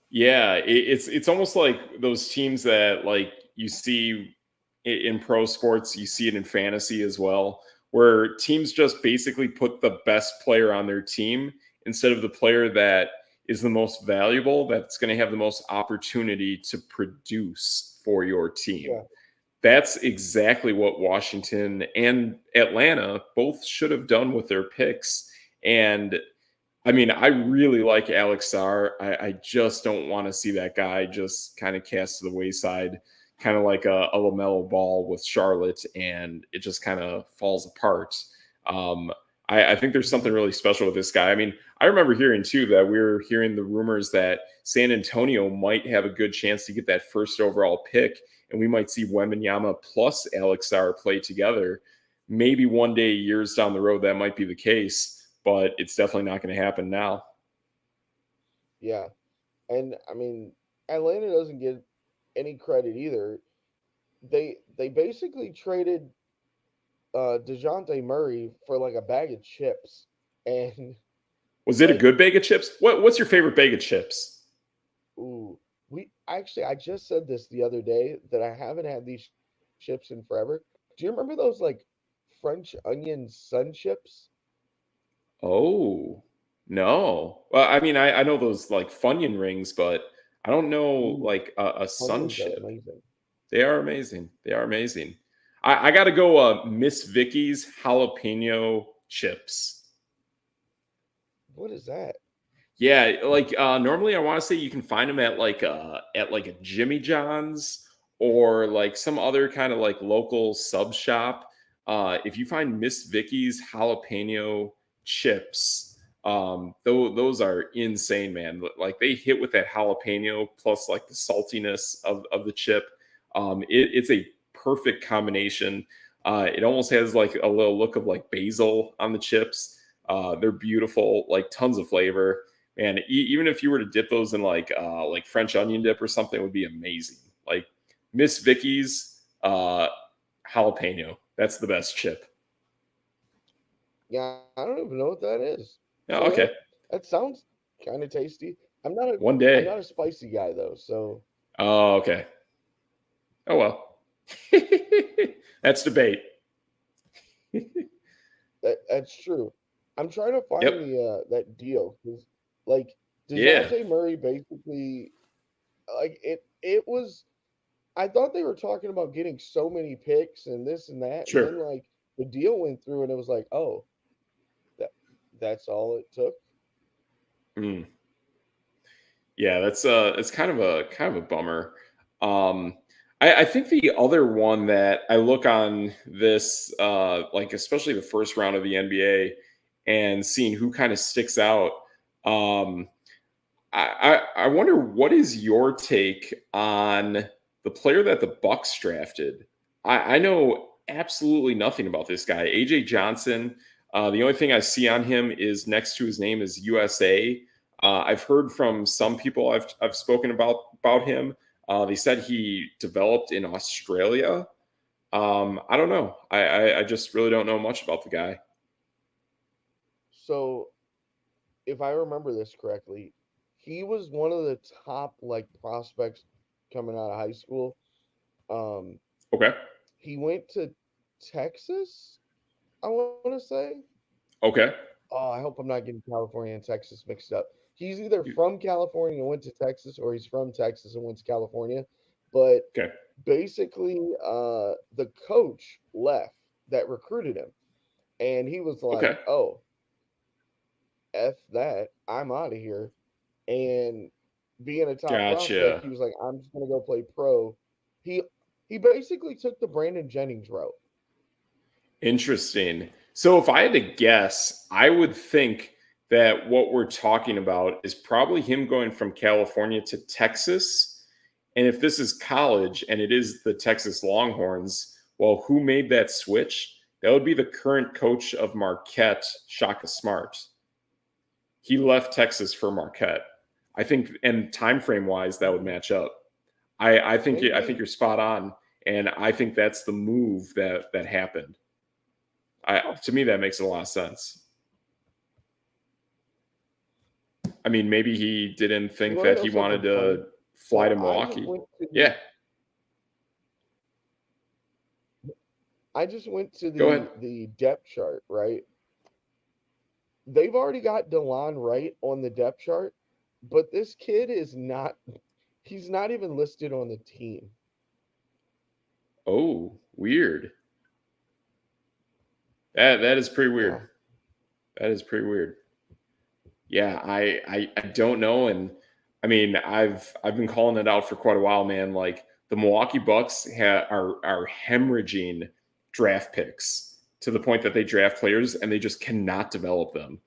Yeah, it's almost like those teams that like you see in pro sports, you see it in fantasy as well, where teams just basically put the best player on their team instead of the player that is the most valuable, that's going to have the most opportunity to produce for your team. Yeah, That's exactly what Washington and Atlanta both should have done with their picks. And I mean, I really like Alex Sarr. I just don't want to see that guy just kind of cast to the wayside, kind of like a LaMelo Ball with Charlotte, and it just kind of falls apart. Um, I think there's something hmm really special with this guy. I mean, I remember hearing too that we were hearing the rumors that San Antonio might have a good chance to get that first overall pick, and we might see Wembenyama plus Alex Sarr play together. Maybe one day, years down the road, that might be the case, but it's definitely not going to happen now. yeah. And I mean, Atlanta doesn't get any credit either. They basically traded Dejounte Murray for like a bag of chips, and Was it a like, good bag of chips? What's your favorite bag of chips? ooh, we actually I just said this the other day that I haven't had these chips in forever. Do you remember those like French onion sun chips? Oh. No. Well, I mean, I know those like Funyun rings, but I don't know Ooh, like a sun onions are chip. amazing. They are amazing. They are amazing. I got to go. Miss Vicky's jalapeno chips. What is that? Yeah, like normally I want to say you can find them at like a Jimmy John's or like some other kind of like local sub shop. If you find Miss Vicky's jalapeno chips, those are insane, man. Like they hit with that jalapeno plus like the saltiness of the chip. It's a perfect combination. It almost has like a little look of like basil on the chips. They're beautiful, like tons of flavor. And even if you were to dip those in like French onion dip or something, it would be amazing. Like Miss Vicky's jalapeno. That's the best chip. Yeah, I don't even know what that is. Oh, So okay. that sounds kind of tasty. One I'm day. not a spicy guy though, so Oh, okay. Oh well. That's debate. that's true. I'm trying to Yep. find the that deal because like Yeah. DeJounte Murray basically like it was I thought they were talking about getting so many picks and this and that, and Sure. then like the deal went through and it was like, oh, that that's all it took. Mm. Yeah, that's it's kind of a bummer. Um I think the other one that I look on this like especially the first round of the NBA and seeing who kind of sticks out. Um I wonder what is your take on the player that the Bucks drafted. I know absolutely nothing about this guy, AJ Johnson. The only thing I see on him is next to his name is USA. I've heard from some people I've spoken about him. They said he developed in Australia. I don't know. I just really don't know much about the guy. So if I remember this correctly, he was one of the top like prospects coming out of high school. Um, Okay. he went to Texas, I want to say. Okay. Oh, I hope I'm not getting California and Texas mixed up. He's either from California and went to Texas, or he's from Texas and went to California. But Okay. basically, the coach left that recruited him, and he was like, Okay. "Oh, f that, I'm out of here." And being a top prospect, Gotcha. he was like, "I'm just gonna go play pro." He he basically took the Brandon Jennings route. Interesting. So if I had to guess, I would think that what we're talking about is probably him going from California to Texas. And if this is college and it is the Texas Longhorns, well, who made that switch? That would be the current coach of Marquette, Shaka Smart. He left Texas for Marquette. I think, and time frame wise, that would match up. I think Maybe. you're spot on, and I think that's the move that happened. To me, that makes a lot of sense. I mean, maybe he didn't You think want to that know he wanted something funny? to fly So to Milwaukee. the Yeah, I just went to go ahead. the depth chart, right? They've already got DeLon Wright on the depth chart, but this kid is not he's not even listed on the team. Oh, weird. That is pretty weird. Yeah. That is pretty weird. Yeah, I don't know, and I mean I've been calling it out for quite a while, man. Like the Milwaukee Bucks are hemorrhaging draft picks to the point that they draft players and they just cannot develop them.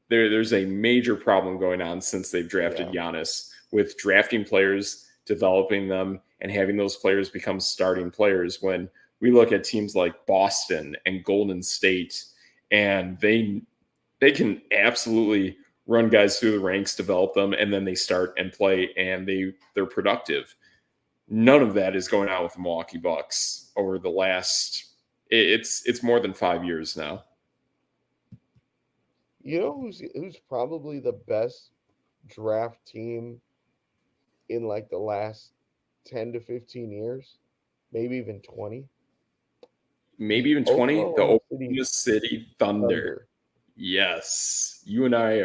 There's a major problem going on since they've drafted Yeah. Giannis with drafting players, developing them, and having those players become starting players. When we look at teams like Boston and Golden State, and they can absolutely run guys through the ranks, develop them, and then they start and play, and they're productive. None of that is going on with the Milwaukee Bucks over the last. It's more than 5 years now. You know who's probably the best draft team in like the last 10 to 15 years, maybe even 20? Maybe The even 20. The Oklahoma City Oklahoma City Thunder. Thunder. Yes, you and I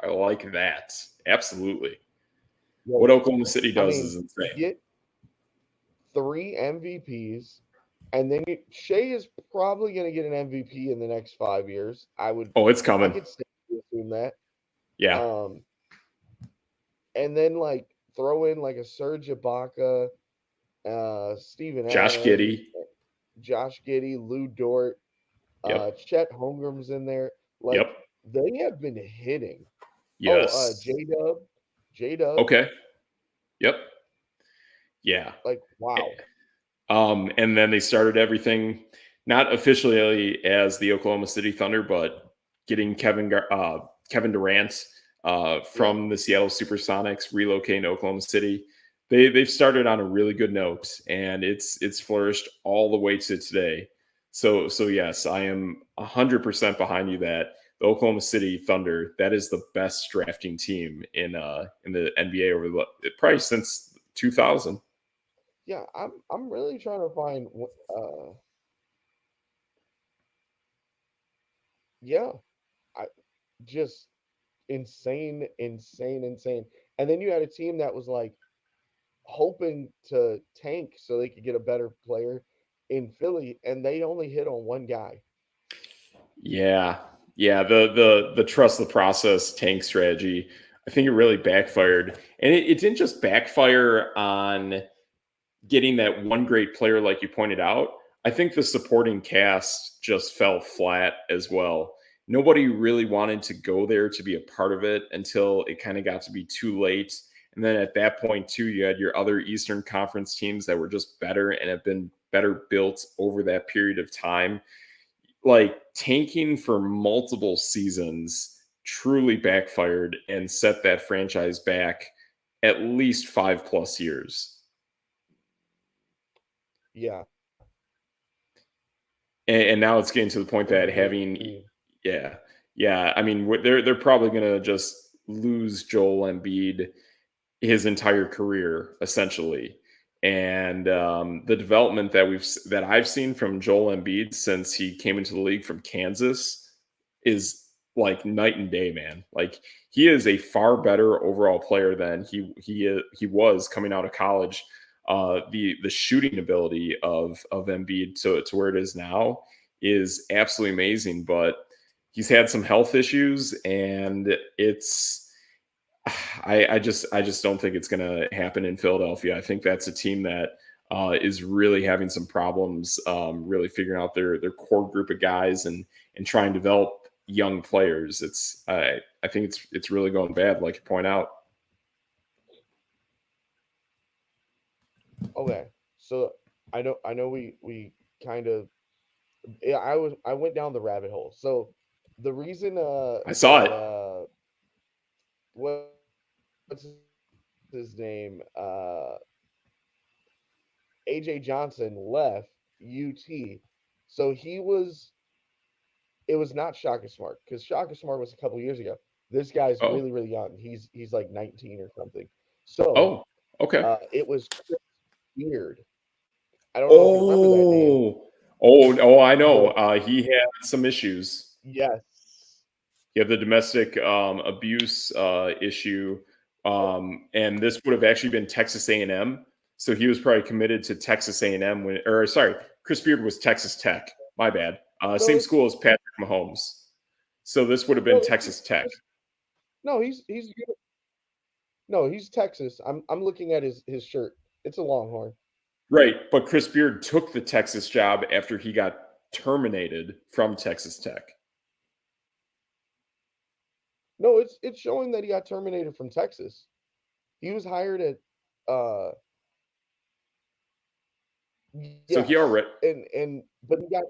like that. Absolutely. What Like, Oklahoma City I does mean, is you insane. get 3 MVPs, and then Shea is probably going to get an MVP in the next 5 years. Oh, it's I coming. could safely assume that. Yeah. Um, and then like throw in like a Serge Ibaka, Steven Josh Adams, Giddey. Josh Giddey, Lou Dort, Yep. Chet Holmgren's in there. Yep. Like they have been hitting. Oh, Yes. J Dub. Okay. Yep. Yeah. Like wow. And then they started everything not officially as the Oklahoma City Thunder, but getting Kevin Durant Yeah, from the Seattle SuperSonics, relocating to Oklahoma City. They've started on a really good note, and it's flourished all the way to today. So yes, I am 100% behind you that the Oklahoma City Thunder, that is the best drafting team in the NBA over the probably since 2000. yeah. I'm really trying to find. Yeah, I just insane, insane, insane. And then you had a team that was like hoping to tank so they could get a better player in Philly, and they only hit on one guy. Yeah. Yeah, the trust the process tank strategy, I think it really backfired. And it didn't just backfire on getting that one great player like you pointed out. I think the supporting cast just fell flat as well. Nobody really wanted to go there to be a part of it until it kind of got to be too late. And then at that point, too, you had your other Eastern Conference teams that were just better and have been better built over that period of time. Like tanking for multiple seasons truly backfired and set that franchise back at least 5 plus years. Yeah, And now it's getting to the point that having, agree. yeah, yeah. I mean, they're probably gonna just lose Joel Embiid his entire career essentially. And the development that I've seen from Joel Embiid since he came into the league from Kansas is like night and day, man. Like he is a far better overall player than he was coming out of college. The shooting ability of Embiid to where it is now is absolutely amazing, but he's had some health issues, and it's I just don't think it's going to happen in Philadelphia. I think that's a team that is really having some problems, really figuring out their core group of guys and trying to develop young players. I think it's really going bad, like you point out. Okay, so I know we kind of yeah, I went down the rabbit hole. So the reason I saw that it. what's his name, AJ Johnson left UT. So it was not Shaka Smart, because Shaka Smart was a couple years ago. This guy's Oh, really young. He's like 19 or something. So oh, okay. it was Chris Beard. I don't know if you remember that name, Oh, oh, I know. but He had some issues. yes. You have the domestic abuse issue, and this would have actually been Texas A&M. So he was probably committed to Texas A&M when, or sorry, Chris Beard was Texas Tech. My bad. No, Same school as Patrick Mahomes. So this would have been no, Texas Tech, Chris, no, no, he's Texas. I'm looking at his shirt. It's a Longhorn. right? But Chris Beard took the Texas job after he got terminated from Texas Tech. No, it's showing that he got terminated from Texas. He was hired at uh So he yes, already. and but he got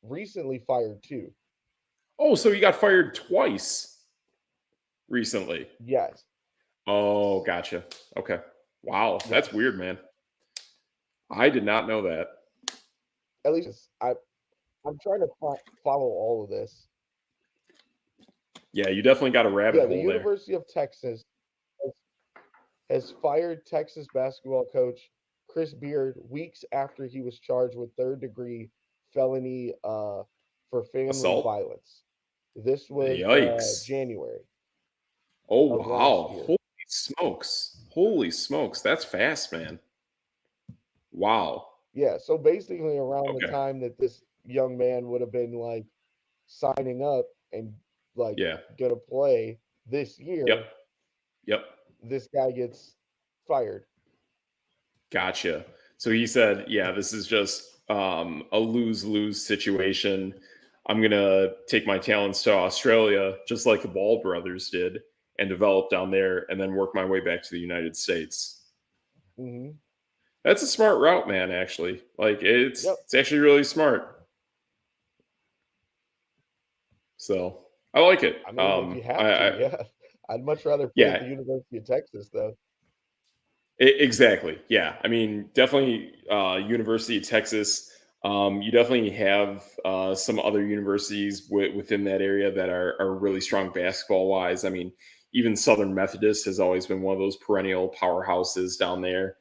recently fired too. Oh, so he got fired twice recently. Yes, Oh, gotcha. Okay. Wow, that's weird, yes. man. I did not know that. At least I'm trying to follow all of this. Yeah, you definitely got a rabbit Yeah, the hole there. University of Texas has, has fired Texas basketball coach Chris Beard weeks after he was charged with third degree felony for family Assault? violence. This was Yikes. January Oh, of last wow. year. Holy smokes. Holy smokes. That's fast, man. Wow. Yeah, so basically around the Okay. time that this young man would have been like signing up and like Yeah. gonna play this Yep. year, Yep. this guy gets fired. Gotcha. So he said, yeah, this is just a lose-lose situation. I'm going to take my talents to Australia, just like the Ball brothers did, and develop down there and then work my way back to the United States. Hmm. That's a smart route, man, actually. Like Yep. it's actually really smart. So I like it. I mean, if you have to, I yeah. I'd much rather play at yeah, the University of Texas, though. Exactly. Yeah. I mean, definitely University of Texas. You definitely have some other universities within that area that are really strong basketball wise. I mean, even Southern Methodist has always been one of those perennial powerhouses down there.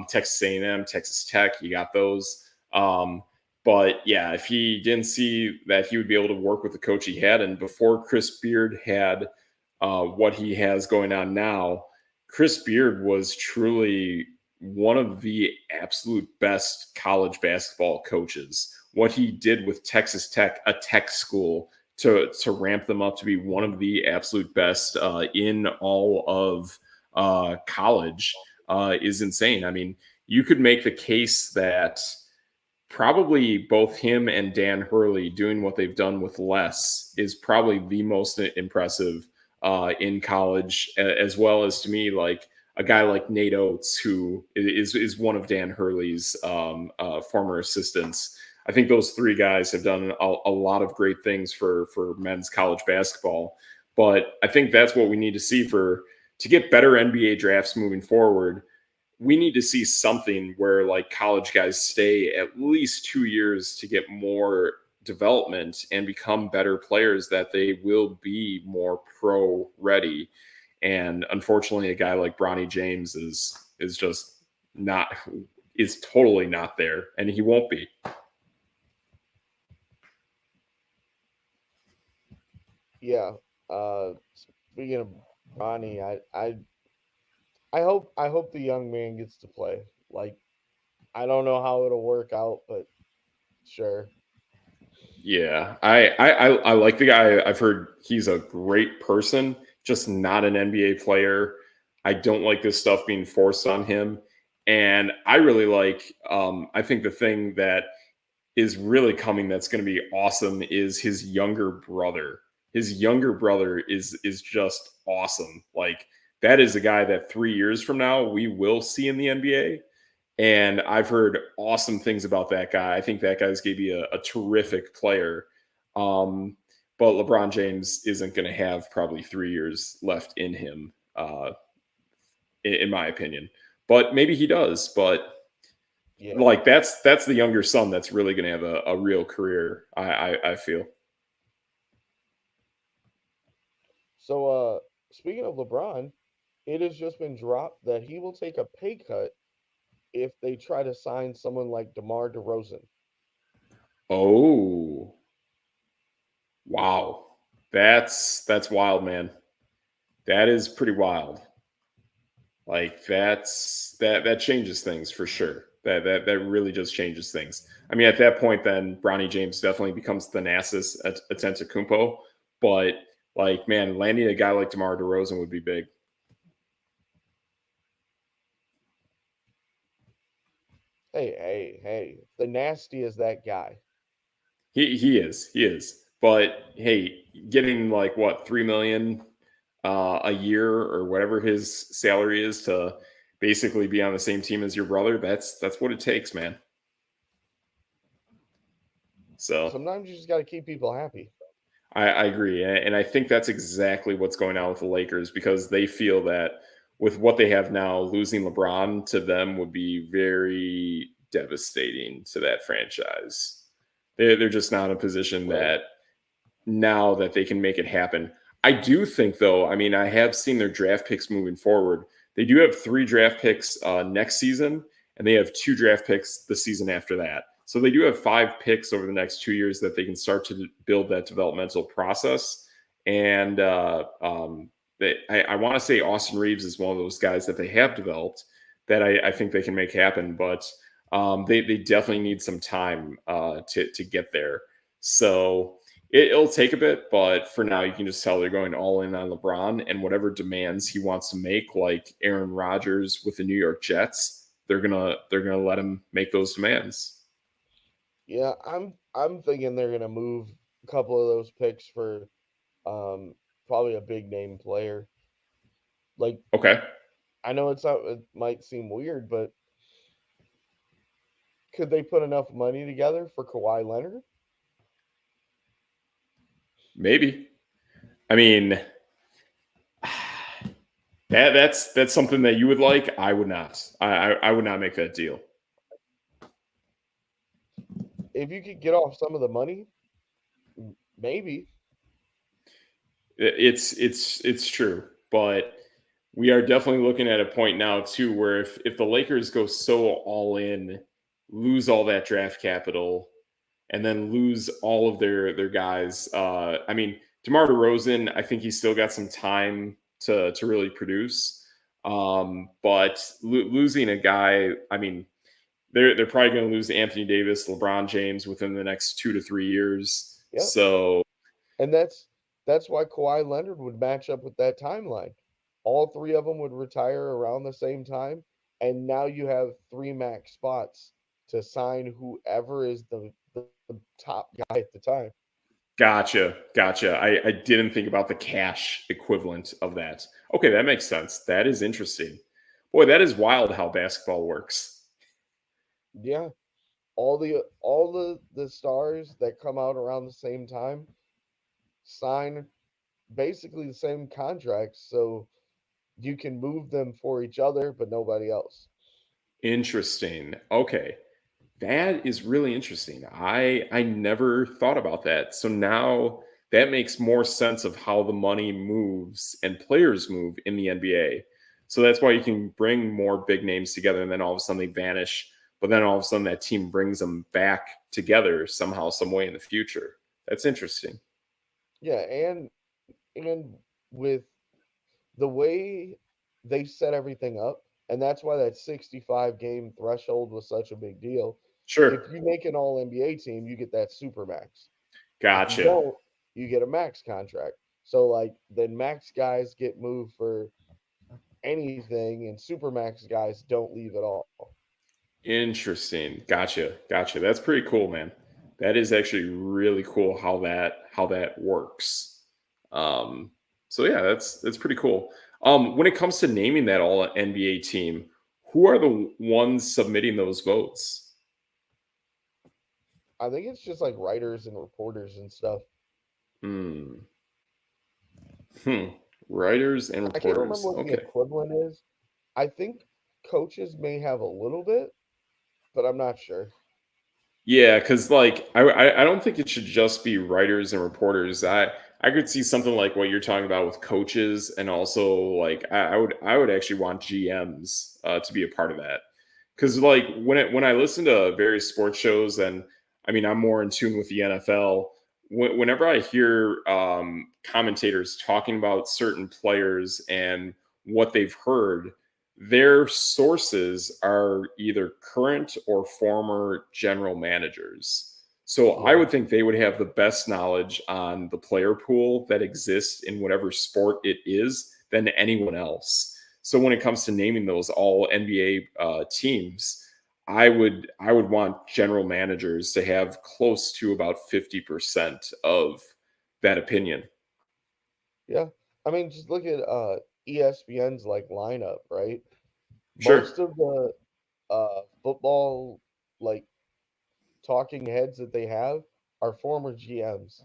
Texas A&M, Texas Tech, you got those. But yeah, if he didn't see that he would be able to work with the coach he had, and before Chris Beard had what he has going on now, Chris Beard was truly one of the absolute best college basketball coaches. What he did with Texas Tech, a tech school, to ramp them up to be one of the absolute best in all of college is insane. I mean, you could make the case that probably both him and Dan Hurley doing what they've done with less is probably the most impressive in college, as well as to me, like a guy like Nate Oates, who is one of Dan Hurley's former assistants. I think those three guys have done a lot of great things for men's college basketball. But I think that's what we need to see to get better NBA drafts moving forward. We need to see something where like college guys stay at least 2 years to get more development and become better players that they will be more pro ready. And unfortunately, a guy like Bronny James is just not is totally not there, and he won't be. Yeah. Speaking of Ronnie, I hope the young man gets to play. Like, I don't know how it'll work out, but sure. Yeah, I like the guy. I've heard he's a great person, just not an NBA player. I don't like this stuff being forced on him, and I really like. I think the thing that is really coming that's going to be awesome is his younger brother. His younger brother is just awesome. Like that is a guy that 3 years from now we will see in the NBA. And I've heard awesome things about that guy. I think that guy's going to be a terrific player. Um, but LeBron James isn't going to have probably 3 years left in him, in my opinion. But maybe he does. But Yeah. like that's the younger son that's really going to have a real career. I feel. So, speaking of LeBron, it has just been dropped that he will take a pay cut if they try to sign someone like DeMar DeRozan. Oh, wow, that's wild, man. That is pretty wild. Like that changes things for sure. That really just changes things. I mean, at that point, then Bronny James definitely becomes Thanasis Antetokounmpo. But like, man, landing a guy like DeMar DeRozan would be big. Hey, hey, hey! The nasty is that guy. He is. But hey, getting like what 3 million a year or whatever his salary is to basically be on the same team as your brother, that's what it takes, man. So Sometimes you just got to keep people happy. I agree, and I think that's exactly what's going on with the Lakers because they feel that with what they have now, losing LeBron to them would be very devastating to that franchise. They're just not in a position Right. that now that they can make it happen. I do think, though, I mean, I have seen their draft picks moving forward. They do have 3 draft picks next season, and they have 2 draft picks the season after that. So they do have 5 picks over the next 2 years that they can start to build that developmental process. And I want to say Austin Reeves is one of those guys that they have developed that I think they can make happen. But they definitely need some time to get there. So it'll take a bit, but for now, you can just tell they're going all in on LeBron and whatever demands he wants to make, like Aaron Rodgers with the New York Jets. They're gonna let him make those demands. Yeah, I'm thinking they're gonna move a couple of those picks for um probably a big name player. Like Okay, I know it might seem weird, but could they put enough money together for Kawhi Leonard? maybe. I mean, that's something that you would like. I would not. I would not make that deal. If you could get off some of the money, maybe. It's true, but we are definitely looking at a point now too where if the Lakers go so all in, lose all that draft capital, and then lose all of their guys. I mean, DeMar DeRozan, I think he's still got some time to really produce. But losing a guy, I mean, they're probably going to lose Anthony Davis, LeBron James within the next 2 to 3 years. Yep. So And that's why Kawhi Leonard would match up with that timeline. All three of them would retire around the same time, and now you have three max spots to sign whoever is the top guy at the time. gotcha. I didn't think about the cash equivalent of that. Okay, that makes sense. That is interesting. Boy, that is wild how basketball works. Yeah, all the stars that come out around the same time sign basically the same contracts, so you can move them for each other, but nobody else. Interesting. Okay. That is really interesting. I never thought about that. So now that makes more sense of how the money moves and players move in the NBA. So that's why you can bring more big names together and then all of a sudden they vanish, but then all of a sudden that team brings them back together somehow, some way in the future. That's interesting. Yeah, and with the way they set everything up, and that's why that 65 game threshold was such a big deal. Sure. If you make an all NBA team, you get that super max. If you Gotcha. don't, you get a max contract. So like then max guys get moved for anything and super max guys don't leave at all. Interesting. Gotcha. That's pretty cool, man. That is actually really cool how that works. Um, so yeah, that's pretty cool. When it comes to naming that all NBA team, who are the ones submitting those votes? I think it's just like writers and reporters and stuff. Hmm. Hmm. Writers and I can't remember reporters. what the Okay. equivalent is. I think coaches may have a little bit, but I'm not sure. Yeah, because like I don't think it should just be writers and reporters. I could see something like what you're talking about with coaches, and also like I would actually want GMs to be a part of that. Because like when I listen to various sports shows, and I mean I'm more in tune with the NFL. Whenever I hear commentators talking about certain players and what they've heard, their sources are either current or former general managers. So I Yeah. would think they would have the best knowledge on the player pool that exists in whatever sport it is than anyone else. So when it comes to naming those all NBA teams, I would want general managers to have close to about 50% of that opinion. Yeah. I mean, just look at ESPN's like lineup, right? Sure. Most of the football like talking heads that they have are former GMs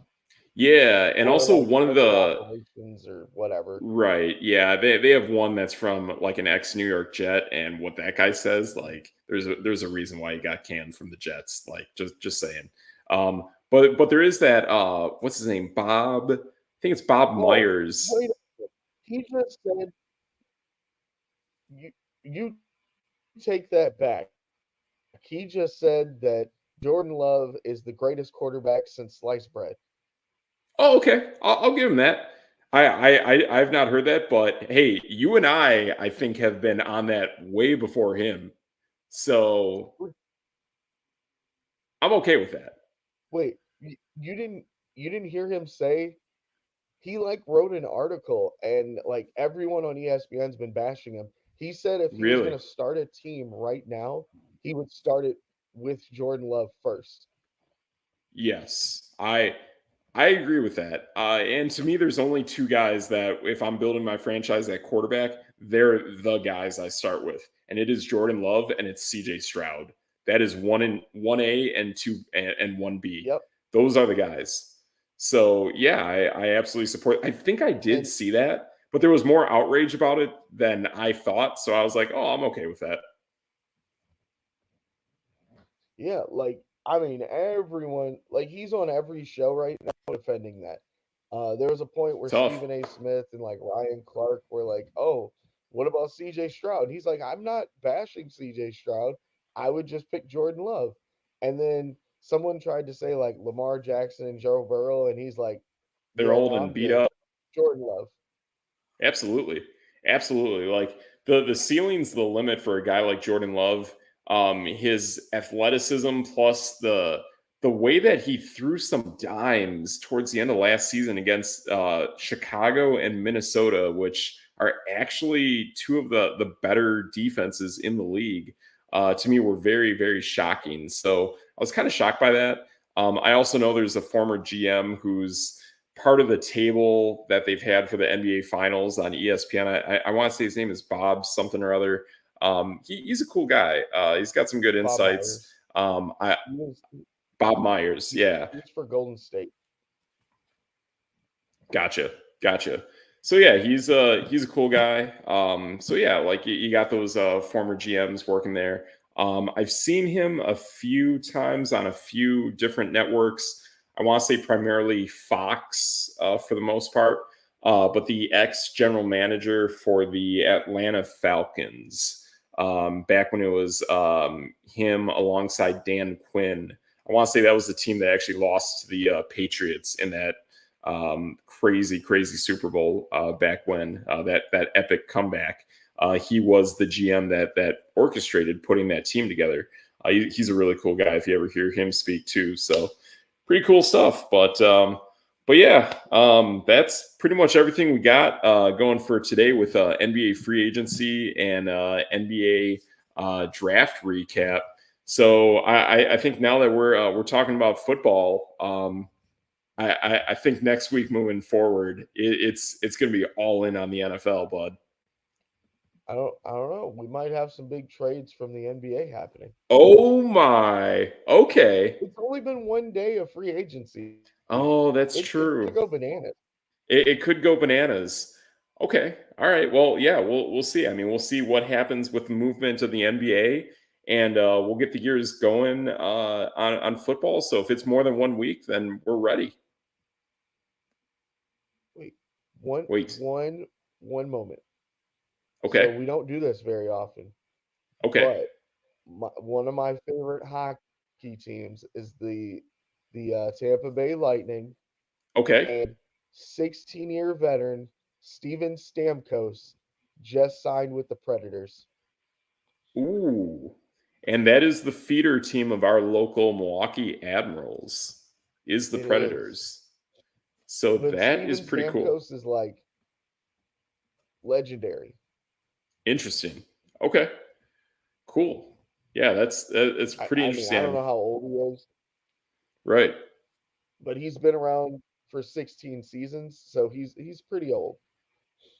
Yeah, and or also like one of special the operations or whatever. right. Yeah, they have one that's from like an ex New York Jet, and what that guy says, like, there's a reason why he got canned from the Jets. Like, just saying. But there is that what's his name? Bob. I think it's Bob Oh, Myers. wait a minute. He just said you you take that back. He just said that Jordan Love is the greatest quarterback since sliced bread. Oh, okay. I'll give him that. I've not heard that, but hey, you and I think have been on that way before him, so I'm okay with that. Wait, you didn't hear him say he like wrote an article and like everyone on ESPN's been bashing him. He said if he was Really? going to start a team right now, he would start it with Jordan Love first. Yes, I agree with that. And to me, there's only two guys that if I'm building my franchise at quarterback, they're the guys I start with, and it is Jordan Love and it's CJ Stroud. That is one A and two and one B. Yep. Those are the guys. So yeah, I absolutely support. I think I did And see that, but there was more outrage about it than I thought. So I was like, oh, I'm okay with that. yeah, like I mean everyone like he's on every show right now defending that. There was a point where Tough. Stephen A. Smith and like Ryan Clark were like, "Oh, what about CJ Stroud?" He's like, "I'm not bashing CJ Stroud. I would just pick Jordan Love." And then someone tried to say like Lamar Jackson and Joe Burrow, and he's like, They're "Yeah, old no, and I'm beat good. up. Jordan Love." Absolutely. Absolutely. Like the ceiling's the limit for a guy like Jordan Love. His athleticism plus the way that he threw some dimes towards the end of last season against Chicago and Minnesota, which are actually two of the better defenses in the league, to me were very, very shocking. So I was kind of shocked by that. I also know there's a former GM who's part of the table that they've had for the NBA Finals on ESPN. I want to say his name is Bob something or other. He's a cool guy. He's got some good Bob insights. Myers. I He was Bob Myers, yeah, he was for Golden State. gotcha, gotcha. So yeah, he's a cool guy. So yeah, like you got those former GMs working there. I've seen him a few times on a few different networks. I want to say primarily Fox for the most part, but the ex general manager for the Atlanta Falcons back when it was him alongside Dan Quinn. I want to say that was the team that actually lost to the Patriots in that crazy Super Bowl back when that epic comeback. He was the GM that orchestrated putting that team together. He's a really cool guy if you ever hear him speak too. So pretty cool stuff. But yeah, that's pretty much everything we got going for today with NBA free agency and NBA draft recap. So I think now that we're talking about football, I think next week moving forward, it's going to be all in on the NFL, bud. I don't know. We might have some big trades from the NBA happening. Oh my. Okay. It's only been one day of free agency. Oh, that's It could true. go bananas. It could go bananas. Okay. All right. Well, yeah, we'll see. I mean, we'll see what happens with the movement of the NBA, and we'll get the gears going on football. So if it's more than 1 week, then we're ready. Wait, one Wait. one one moment. So Okay. we don't do this very often, Okay. but one of my favorite hockey teams is the Tampa Bay Lightning, Okay. and 16-year veteran Steven Stamkos just signed with the Predators. Ooh. And that is the feeder team of our local Milwaukee Admirals is the It is, Predators. So but that is Steven pretty cool. Stamkos is like legendary. Interesting. Okay. Cool. Yeah, that's pretty I mean, I don't interesting. know how old he is, Right. but he's been around for 16 seasons, so he's pretty old.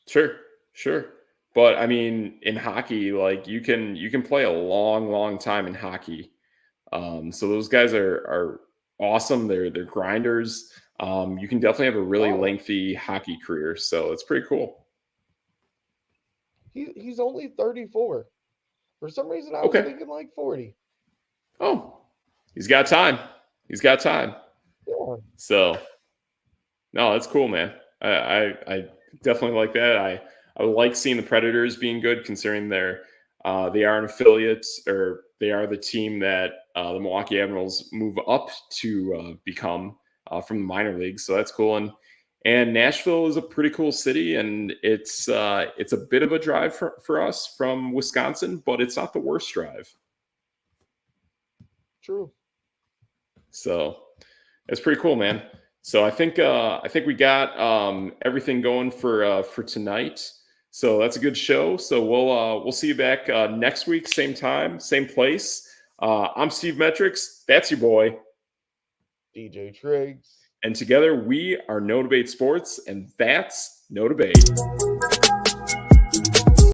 Sure. Sure. But I mean, in hockey, like you can play a long time in hockey. So those guys are awesome. They're grinders. You can definitely have a really Oh, lengthy hockey career. So it's pretty cool. he's only 34. For some reason, I was Okay. thinking like 40. Oh, he's got time. He's got time. Yeah, So no, that's cool, man. I definitely like that. I like seeing the Predators being good, considering they are an affiliate or they are the team that the Milwaukee Admirals move up to become from the minor leagues. So that's cool. And Nashville is a pretty cool city, and it's a bit of a drive for us from Wisconsin, but it's not the worst drive. True. So it's pretty cool, man. So I think we got everything going for tonight. So that's a good show. So we'll see you back next week, same time, same place. I'm Steve Metrics. That's your boy. DJ Triggs. And together we are No Debate Sports, and that's No Debate.